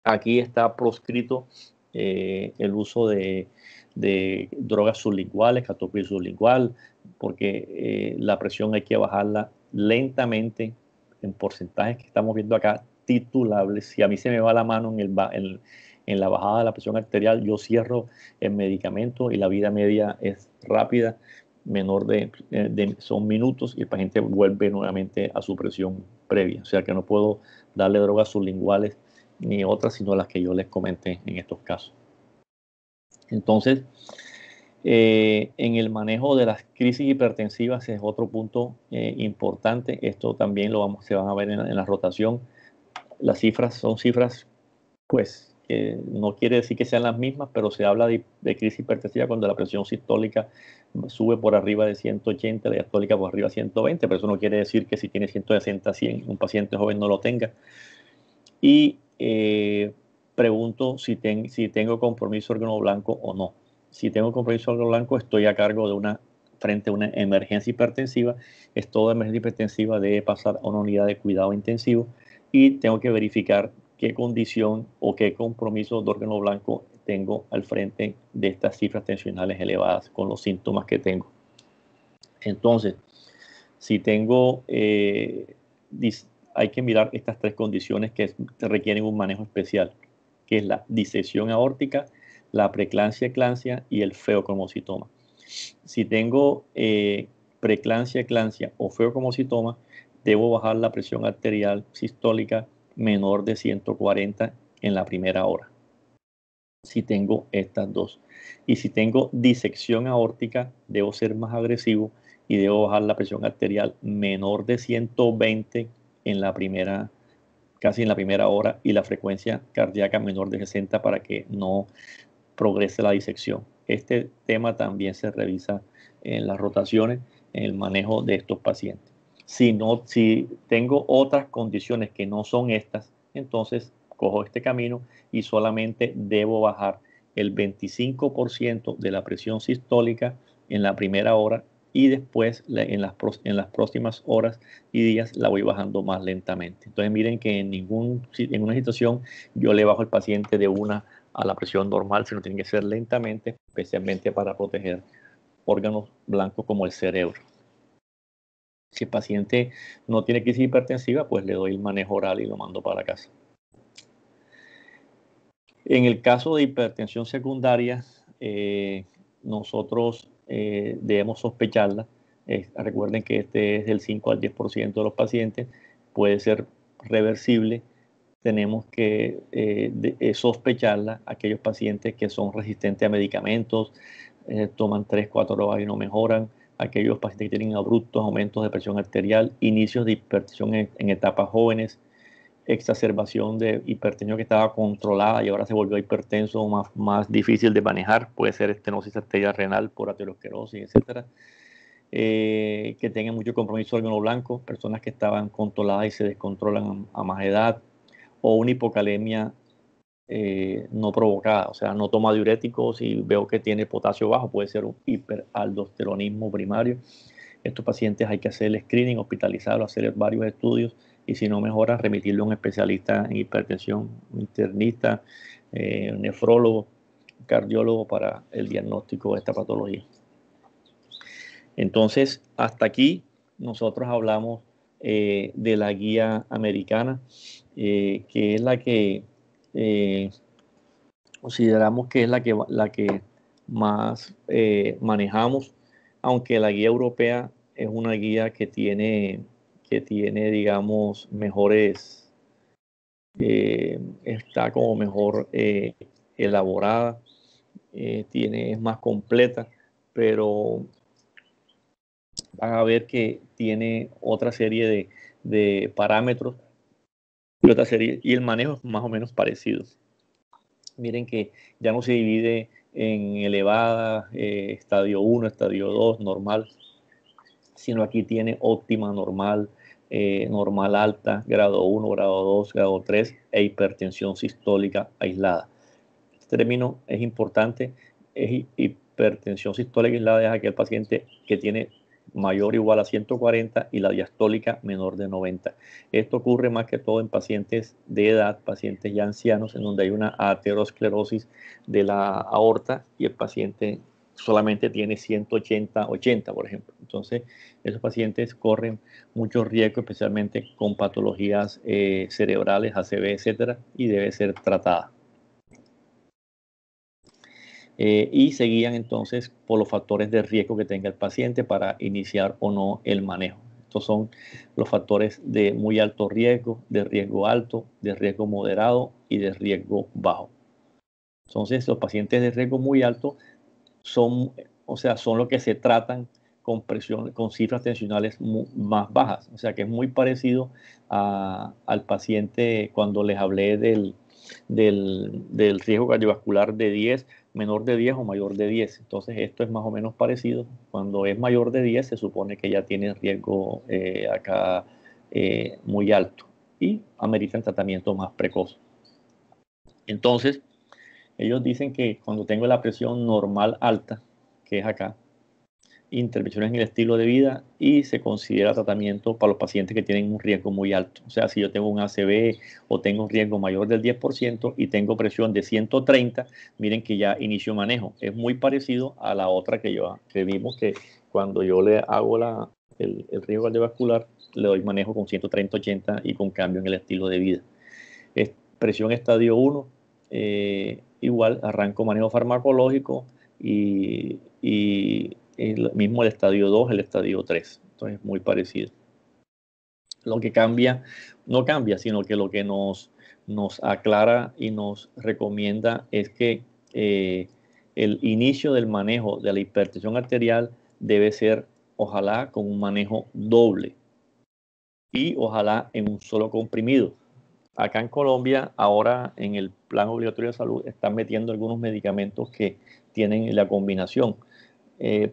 aquí está proscrito el uso de drogas sublinguales, catopil sublingual, porque la presión hay que bajarla lentamente en porcentajes que estamos viendo acá, titulables. Si a mí se me va la mano en la bajada de la presión arterial, yo cierro el medicamento y la vida media es rápida, son minutos y el paciente vuelve nuevamente a su presión previa. O sea que no puedo darle drogas sublinguales ni otras, sino las que yo les comenté en estos casos. Entonces, en el manejo de las crisis hipertensivas es otro punto importante. Esto también se van a ver en la rotación. Las cifras son cifras, pues, no quiere decir que sean las mismas, pero se habla de crisis hipertensiva cuando la presión sistólica sube por arriba de 180, la diastólica por arriba de 120, pero eso no quiere decir que si tiene 160, 100, un paciente joven no lo tenga. Y pregunto si tengo compromiso órgano blanco o no. Si tengo compromiso órgano blanco, estoy a cargo frente a una emergencia hipertensiva. Toda emergencia hipertensiva debe pasar a una unidad de cuidado intensivo y tengo que verificar qué condición o qué compromiso de órgano blanco tengo al frente de estas cifras tensionales elevadas con los síntomas que tengo. Entonces, si tengo hay que mirar estas tres condiciones que requieren un manejo especial, que es la disección aórtica, la preeclampsia y el feocromocitoma. Si tengo preeclampsia, eclampsia o feocromocitoma, debo bajar la presión arterial sistólica menor de 140 en la primera hora. Si tengo estas dos. Y si tengo disección aórtica, debo ser más agresivo y debo bajar la presión arterial menor de 120 casi en la primera hora, y la frecuencia cardíaca menor de 60 para que no progrese la disección. Este tema también se revisa en las rotaciones, en el manejo de estos pacientes. Si tengo otras condiciones que no son estas, entonces cojo este camino y solamente debo bajar el 25% de la presión sistólica en la primera hora y después en las próximas horas y días la voy bajando más lentamente. Entonces miren que en una situación yo le bajo al paciente de una a la presión normal, sino tiene que ser lentamente, especialmente para proteger órganos blancos como el cerebro. Si el paciente no tiene crisis hipertensiva, pues le doy el manejo oral y lo mando para casa. En el caso de hipertensión secundaria, nosotros debemos sospecharla. Recuerden que este es del 5 al 10% de los pacientes, puede ser reversible. Tenemos que sospecharla aquellos pacientes que son resistentes a medicamentos, toman 3, 4 drogas y no mejoran, aquellos pacientes que tienen abruptos aumentos de presión arterial, inicios de hipertensión en etapas jóvenes, exacerbación de hipertensión que estaba controlada y ahora se volvió hipertenso, más difícil de manejar, puede ser estenosis arterial renal por aterosclerosis, etcétera. Que tengan mucho compromiso órgano blanco, personas que estaban controladas y se descontrolan a más edad, o una hipocalemia no provocada, o sea, no toma diuréticos y veo que tiene potasio bajo, puede ser un hiperaldosteronismo primario. Estos pacientes hay que hacer el screening, hospitalizarlo, hacer varios estudios y si no mejora, remitirlo a un especialista en hipertensión, un internista, un nefrólogo, cardiólogo para el diagnóstico de esta patología. Entonces, hasta aquí nosotros hablamos de la guía americana, que es la que consideramos que es la que más manejamos, aunque la guía europea es una guía que tiene, digamos, mejores, está como mejor elaborada, es más completa, pero van a ver que tiene otra serie de parámetros y otra serie, y el manejo es más o menos parecido. Miren que ya no se divide en elevada, estadio 1, estadio 2, normal, sino aquí tiene óptima, normal, normal alta, grado 1, grado 2, grado 3 e hipertensión sistólica aislada. Este término es importante, es hipertensión sistólica aislada, es aquel paciente que tiene mayor o igual a 140 y la diastólica menor de 90. Esto ocurre más que todo en pacientes de edad, pacientes ya ancianos, en donde hay una aterosclerosis de la aorta y el paciente solamente tiene 180, por ejemplo. Entonces, esos pacientes corren mucho riesgo, especialmente con patologías cerebrales, ACV, etcétera, y debe ser tratada. Y se guían entonces por los factores de riesgo que tenga el paciente para iniciar o no el manejo. Estos son los factores de muy alto riesgo, de riesgo alto, de riesgo moderado y de riesgo bajo. Entonces, los pacientes de riesgo muy alto son los que se tratan con presión, con cifras tensionales más bajas. O sea, que es muy parecido al paciente cuando les hablé del riesgo cardiovascular de 10, menor de 10 o mayor de 10. Entonces, esto es más o menos parecido. Cuando es mayor de 10, se supone que ya tiene riesgo acá muy alto y ameritan tratamiento más precoz. Entonces, ellos dicen que cuando tengo la presión normal alta, que es acá, intervenciones en el estilo de vida y se considera tratamiento para los pacientes que tienen un riesgo muy alto. O sea, si yo tengo un ACV o tengo un riesgo mayor del 10% y tengo presión de 130, miren que ya inicio manejo. Es muy parecido a la otra que vimos que cuando yo le hago el riesgo cardiovascular, le doy manejo con 130-80 y con cambio en el estilo de vida. Presión estadio 1, igual arranco manejo farmacológico y mismo el estadio 2, el estadio 3. Entonces, muy parecido. Lo que cambia, no cambia, sino que lo que nos aclara y nos recomienda es que el inicio del manejo de la hipertensión arterial debe ser, ojalá, con un manejo doble y ojalá en un solo comprimido. Acá en Colombia, ahora en el plan obligatorio de salud, están metiendo algunos medicamentos que tienen la combinación.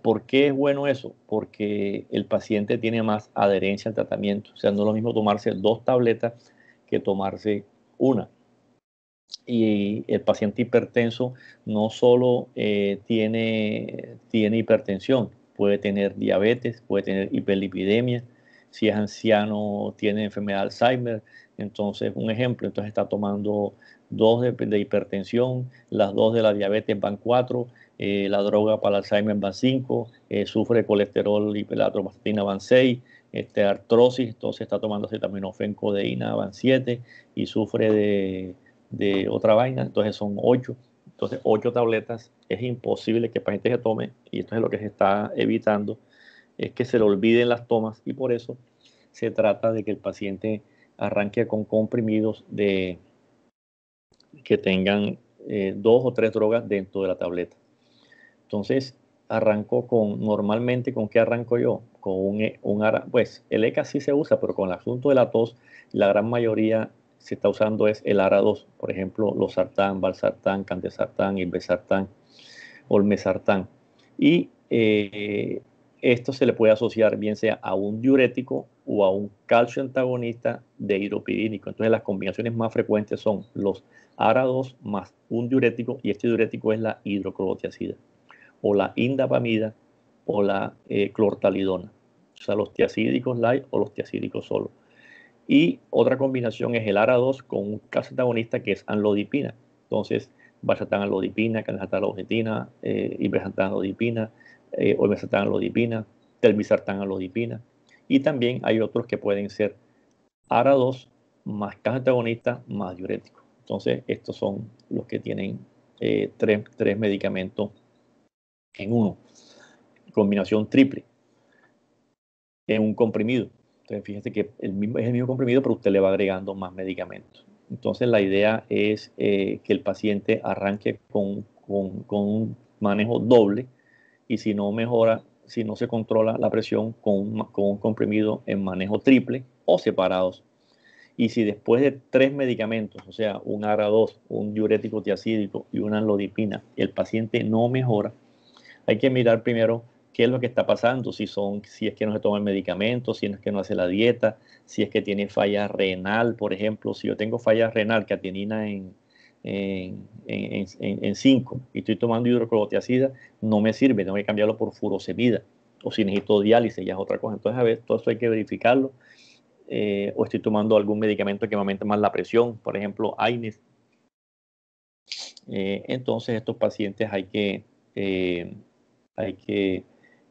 ¿Por qué es bueno eso? Porque el paciente tiene más adherencia al tratamiento. O sea, no es lo mismo tomarse 2 tabletas que tomarse una. Y el paciente hipertenso no solo tiene hipertensión, puede tener diabetes, puede tener hiperlipidemia. Si es anciano, tiene enfermedad de Alzheimer. Entonces, un ejemplo, entonces está tomando 2 de hipertensión, las 2 de la diabetes van 4, la droga para el Alzheimer van 5, sufre colesterol y la atrovastatina van 6, artrosis, entonces está tomando acetaminofén, codeína van 7 y sufre de otra vaina, entonces son 8. Entonces, 8 tabletas es imposible que el paciente se tome y esto es lo que se está evitando, es que se le olviden las tomas y por eso se trata de que el paciente arranque con comprimidos que tengan 2 o 3 drogas dentro de la tableta. Entonces, normalmente, ¿con qué arranco yo? Con pues el ECA sí se usa, pero con el asunto de la tos, la gran mayoría se está usando es el ARA2, por ejemplo, losartán, valsartán, candesartán, irbesartán, olmesartán. Y esto se le puede asociar bien sea a un diurético o a un calcio antagonista de hidropirínico. Entonces las combinaciones más frecuentes son los ARA2 más un diurético, y este diurético es la hidroclorotiazida, o la indapamida, o la clortalidona. O sea, los tiacídicos light o los tiacídicos solo. Y otra combinación es el ARA2 con un calcio antagonista que es anlodipina. Entonces, valsartan-anlodipina, canastatalogedina, irbesartan-anlodipina, olmesartan-anlodipina, telmisartan-anlodipina. Y también hay otros que pueden ser ARA2 más calcio antagonista más diurético. Entonces, estos son los que tienen tres medicamentos en uno. Combinación triple en un comprimido. Entonces, fíjese que es el mismo comprimido, pero usted le va agregando más medicamentos. Entonces, la idea es que el paciente arranque con un manejo doble, y si no mejora, si no se controla la presión, con un comprimido en manejo triple o separados. Y si después de 3 medicamentos, o sea, un ARA2, un diurético tiacídico y una anlodipina, el paciente no mejora, hay que mirar primero qué es lo que está pasando, si es que no se toma el medicamento, si es que no hace la dieta, si es que tiene falla renal, por ejemplo. Si yo tengo falla renal, creatinina en 5 y estoy tomando hidroclorotiazida, no me sirve, tengo que cambiarlo por furosemida. O si necesito diálisis, ya es otra cosa. Entonces, a ver, todo eso hay que verificarlo. O estoy tomando algún medicamento que me aumente más la presión, por ejemplo, AINES. Entonces, estos pacientes hay que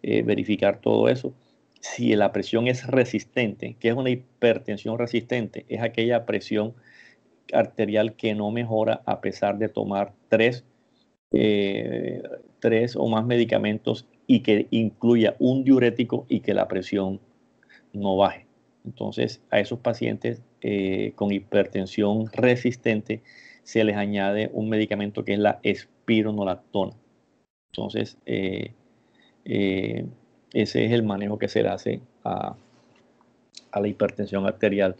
verificar todo eso. Si la presión es resistente, ¿qué es una hipertensión resistente? Es aquella presión arterial que no mejora a pesar de tomar tres o más medicamentos y que incluya un diurético y que la presión no baje. Entonces, a esos pacientes con hipertensión resistente se les añade un medicamento que es la espironolactona. Entonces, ese es el manejo que se le hace a la hipertensión arterial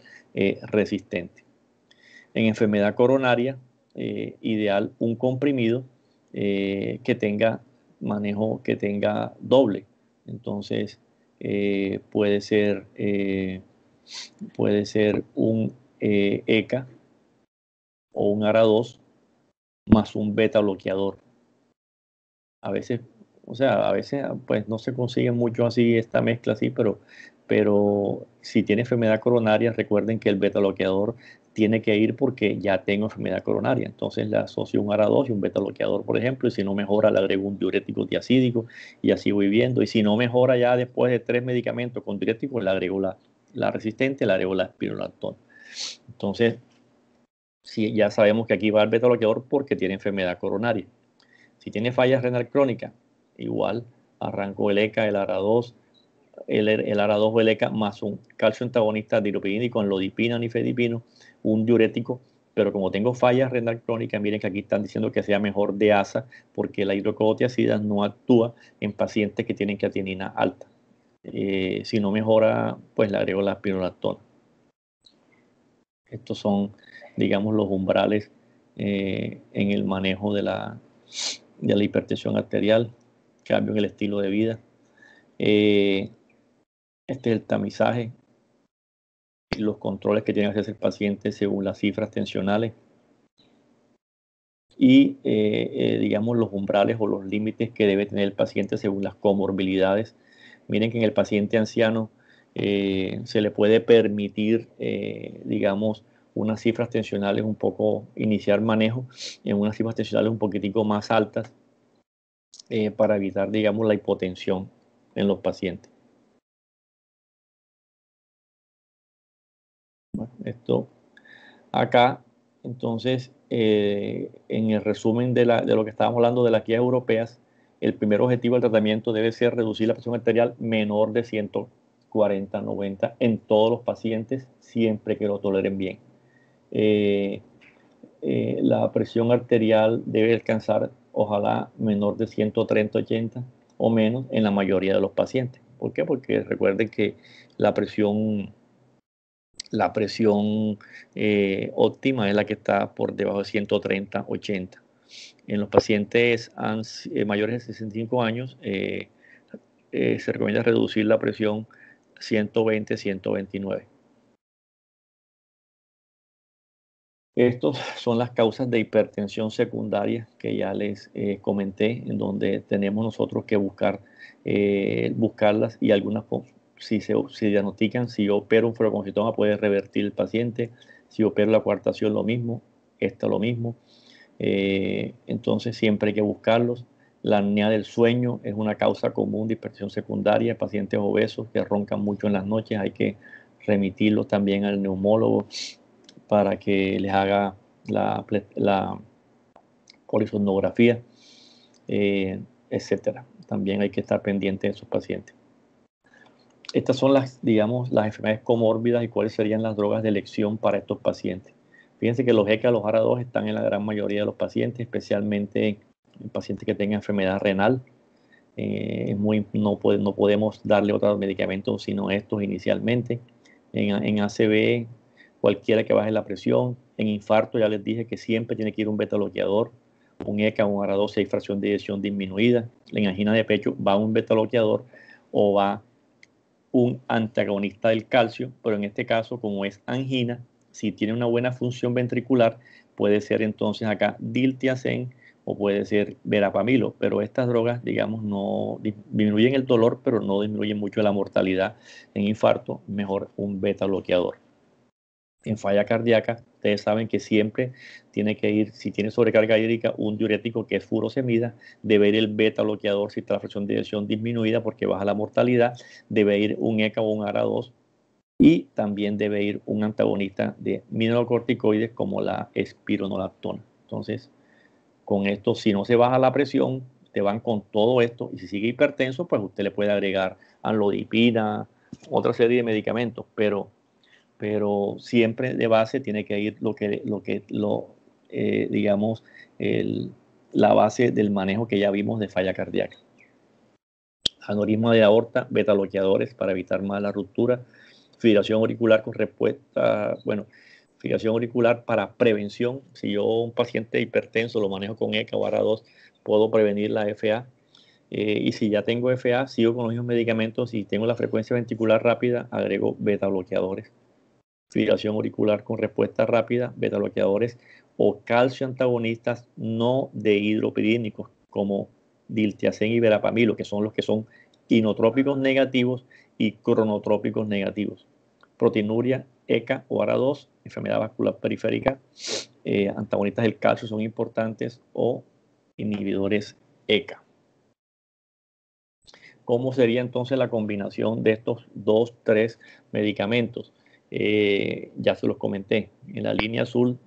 resistente. En enfermedad coronaria, ideal un comprimido que tenga manejo, que tenga doble. Entonces, puede ser un ECA o un ARA2 más un beta bloqueador. A veces, a veces pues no se consigue mucho así esta mezcla así, pero si tiene enfermedad coronaria, recuerden que el beta bloqueador tiene que ir porque ya tengo enfermedad coronaria. Entonces le asocio un ARA2 y un beta bloqueador, por ejemplo, y si no mejora, le agrego un diurético tiacídico y así voy viendo. Y si no mejora ya después de 3 medicamentos con diuréticos, le agrego la resistente, le agrego la espironolactona. Entonces, si ya sabemos que aquí va el beta bloqueador porque tiene enfermedad coronaria. Si tiene falla renal crónica, igual arranco el ECA, el ARA2, el ARA2 o el ECA más un calcio antagonista diropidínico, anlodipina, nifedipino, un diurético. Pero como tengo falla renal crónica, miren que aquí están diciendo que sea mejor de ASA porque la hidroclorotiazida no actúa en pacientes que tienen creatinina alta. Si no mejora, pues le agrego la espironolactona. Estos son, digamos, los umbrales en el manejo de la hipertensión arterial, cambio en el estilo de vida. Este es el tamizaje y los controles que tiene que hacer el paciente según las cifras tensionales y, digamos, los umbrales o los límites que debe tener el paciente según las comorbilidades. Miren que en el paciente anciano se le puede permitir, digamos, unas cifras tensionales un poco, iniciar manejo en unas cifras tensionales un poquitico más altas para evitar, digamos, la hipotensión en los pacientes. Bueno, esto acá, entonces, en el resumen de lo que estábamos hablando de las guías europeas, el primer objetivo del tratamiento debe ser reducir la presión arterial menor de 140/90 en todos los pacientes, siempre que lo toleren bien. La presión arterial debe alcanzar, ojalá, menor de 130/80 o menos en la mayoría de los pacientes. ¿Por qué? Porque recuerden que la presión óptima es la que está por debajo de 130/80. En los pacientes mayores de 65 años, se recomienda reducir la presión 120-129. Estas son las causas de hipertensión secundaria que ya les comenté, en donde tenemos nosotros que buscarlas, y algunas, si diagnostican, si yo opero un fluoroconcitoma puede revertir el paciente, si opero la coartación lo mismo, esta lo mismo. Entonces siempre hay que buscarlos. La apnea del sueño es una causa común de hipertensión secundaria. Pacientes obesos que roncan mucho en las noches, hay que remitirlos también al neumólogo para que les haga la polisomnografía, etcétera. También hay que estar pendiente de esos pacientes. Estas son las enfermedades comórbidas y cuáles serían las drogas de elección para estos pacientes. Fíjense que los ECA, los ARA2 están en la gran mayoría de los pacientes, especialmente en pacientes que tengan enfermedad renal. No podemos darle otros medicamentos sino estos inicialmente. En ACV, cualquiera que baje la presión. En infarto ya les dije que siempre tiene que ir un beta bloqueador, un ECA, un ARA2 si hay fracción de eyección disminuida. En angina de pecho va un beta bloqueador o va un antagonista del calcio, pero en este caso, como es angina, si tiene una buena función ventricular, puede ser entonces acá diltiazem o puede ser verapamilo, pero estas drogas, digamos, no disminuyen el dolor, pero no disminuyen mucho la mortalidad en infarto. Mejor un beta bloqueador. En falla cardíaca, ustedes saben que siempre tiene que ir, si tiene sobrecarga hídrica, un diurético que es furosemida, debe ir el beta bloqueador si está la fracción de eyección disminuida porque baja la mortalidad, debe ir un ECA o un ARA2, y también debe ir un antagonista de mineralocorticoides como la espironolactona. Entonces, con esto, si no se baja la presión, te van con todo esto, y si sigue hipertenso, pues usted le puede agregar amlodipina, otra serie de medicamentos, pero siempre de base tiene que ir digamos, la base del manejo que ya vimos de falla cardíaca. Aneurisma de aorta, beta bloqueadores para evitar más la ruptura, fibrilación auricular con respuesta, fibrilación auricular para prevención. Si yo un paciente hipertenso lo manejo con ECA o ARA2, puedo prevenir la FA. Y si ya tengo FA, sigo con los mismos medicamentos. Si tengo la frecuencia ventricular rápida, agrego beta bloqueadores. Fibrilación auricular con respuesta rápida, beta bloqueadores o calcio antagonistas no dehidropirínicos como diltiazem y verapamilo, que son los que son inotrópicos negativos y cronotrópicos negativos. Proteinuria, ECA o ARA2, enfermedad vascular periférica, antagonistas del calcio son importantes, o inhibidores ECA. ¿Cómo sería entonces la combinación de estos 3 medicamentos? Ya se los comenté. En la línea azul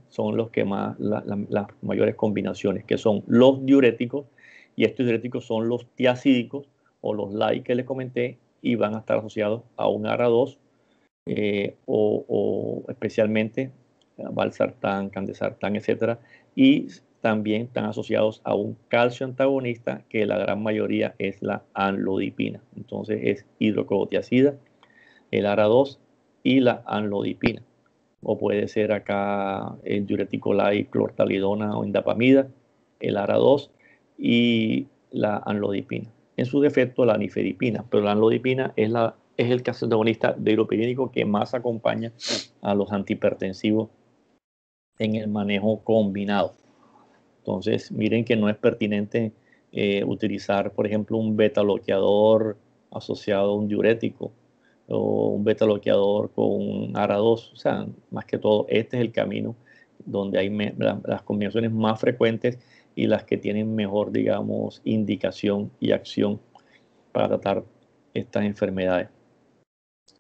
son los que más, las mayores combinaciones, que son los diuréticos, y estos diuréticos son los tiacídicos o los LAI que les comenté, y van a estar asociados a un ARA2 o especialmente valsartán, candesartán, etcétera, y también están asociados a un calcio antagonista, que la gran mayoría es la amlodipina. Entonces es hidroclorotiazida, el ARA2 y la amlodipina. O puede ser acá el diurético LAI, clortalidona o indapamida, el ARA2 y la amlodipina. En su defecto la nifedipina, pero la amlodipina es el calcio antagonista dehidropirínico que más acompaña a los antihipertensivos en el manejo combinado. Entonces, miren que no es pertinente utilizar, por ejemplo, un beta bloqueador asociado a un diurético o un beta bloqueador con un ARA2. O sea, más que todo, este es el camino donde hay las combinaciones más frecuentes y las que tienen mejor, digamos, indicación y acción para tratar estas enfermedades.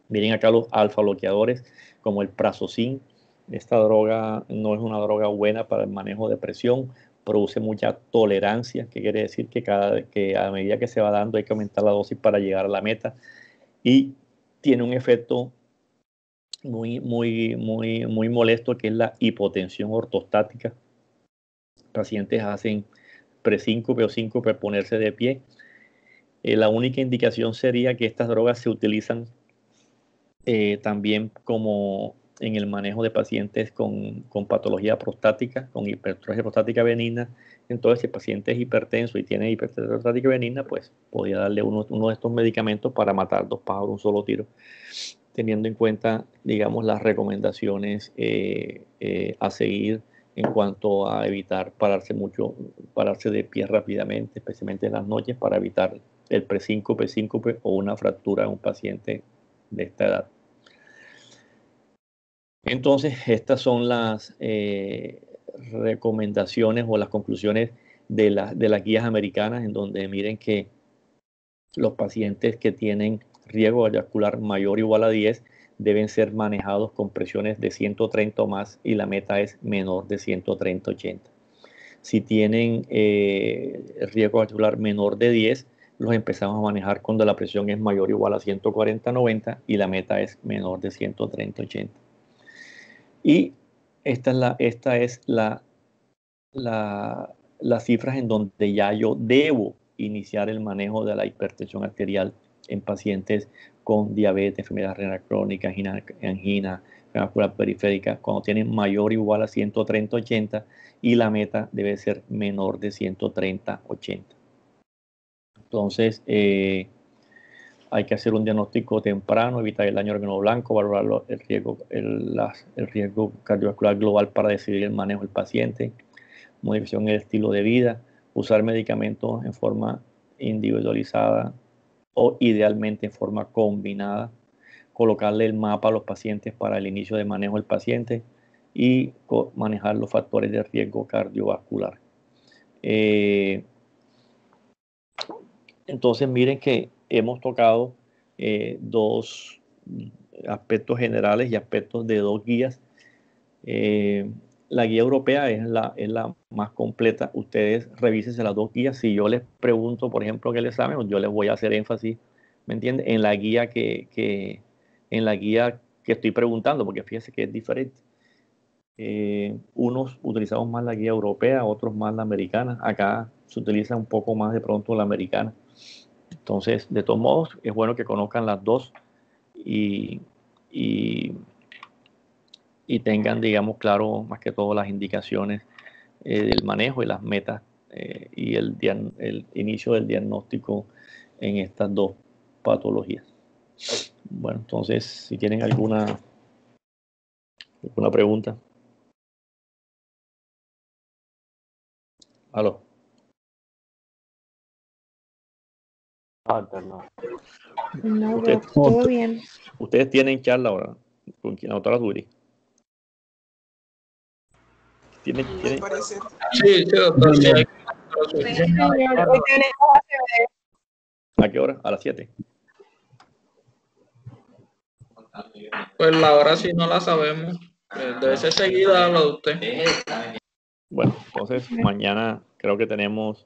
Miren acá los alfa bloqueadores como el prazosin. Esta droga no es una droga buena para el manejo de presión, produce mucha tolerancia, que quiere decir que a medida que se va dando hay que aumentar la dosis para llegar a la meta, y tiene un efecto muy molesto, que es la hipotensión ortostática. Pacientes hacen presíncope o síncope al ponerse de pie. La única indicación sería que estas drogas se utilizan también como en el manejo de pacientes con patología prostática, con hipertrofia prostática benigna. Entonces, si el paciente es hipertenso y tiene hipertrofia prostática benigna, pues podría darle uno de estos medicamentos para matar dos pájaros de un solo tiro, teniendo en cuenta, digamos, las recomendaciones a seguir en cuanto a evitar pararse de pie rápidamente, especialmente en las noches, para evitar el presíncope o una fractura en un paciente de esta edad. Entonces, estas son las recomendaciones o las conclusiones de las guías americanas, en donde miren que los pacientes que tienen riesgo cardiovascular mayor o igual a 10 deben ser manejados con presiones de 130 o más, y la meta es menor de 130-80. Si tienen riesgo cardiovascular menor de 10, los empezamos a manejar cuando la presión es mayor o igual a 140-90 y la meta es menor de 130-80. Y esta es las cifras en donde ya yo debo iniciar el manejo de la hipertensión arterial en pacientes con diabetes, enfermedad renal crónica, angina vascular periférica, cuando tienen mayor o igual a 130-80, y la meta debe ser menor de 130-80. Entonces, hay que hacer un diagnóstico temprano, evitar el daño orgánico blanco, valorar el riesgo cardiovascular global para decidir el manejo del paciente, modificación del estilo de vida, usar medicamentos en forma individualizada o idealmente en forma combinada, colocarle el mapa a los pacientes para el inicio de manejo del paciente y manejar los factores de riesgo cardiovascular. Entonces, miren que hemos tocado dos aspectos generales y aspectos de dos guías. La guía europea es la más completa. Ustedes revisen las dos guías. Si yo les pregunto, por ejemplo, qué les saben, yo les voy a hacer énfasis, ¿me entienden? En la guía que estoy preguntando, porque fíjense que es diferente. Unos utilizamos más la guía europea, otros más la americana. Acá se utiliza un poco más de pronto la americana. Entonces, de todos modos, es bueno que conozcan las dos y tengan, digamos, claro más que todo las indicaciones del manejo y las metas y el inicio del diagnóstico en estas dos patologías. Bueno, entonces, si tienen alguna pregunta. ¿Aló? No, todo bien. Ustedes tienen charla ahora con la doctora Duri. ¿Tienen? Sí, doctor. Sí. Hoy tenemos ¿A qué hora? A las 7. Pues la hora sí no la sabemos. Debe ser seguida lo de usted. Bueno, entonces mañana creo que tenemos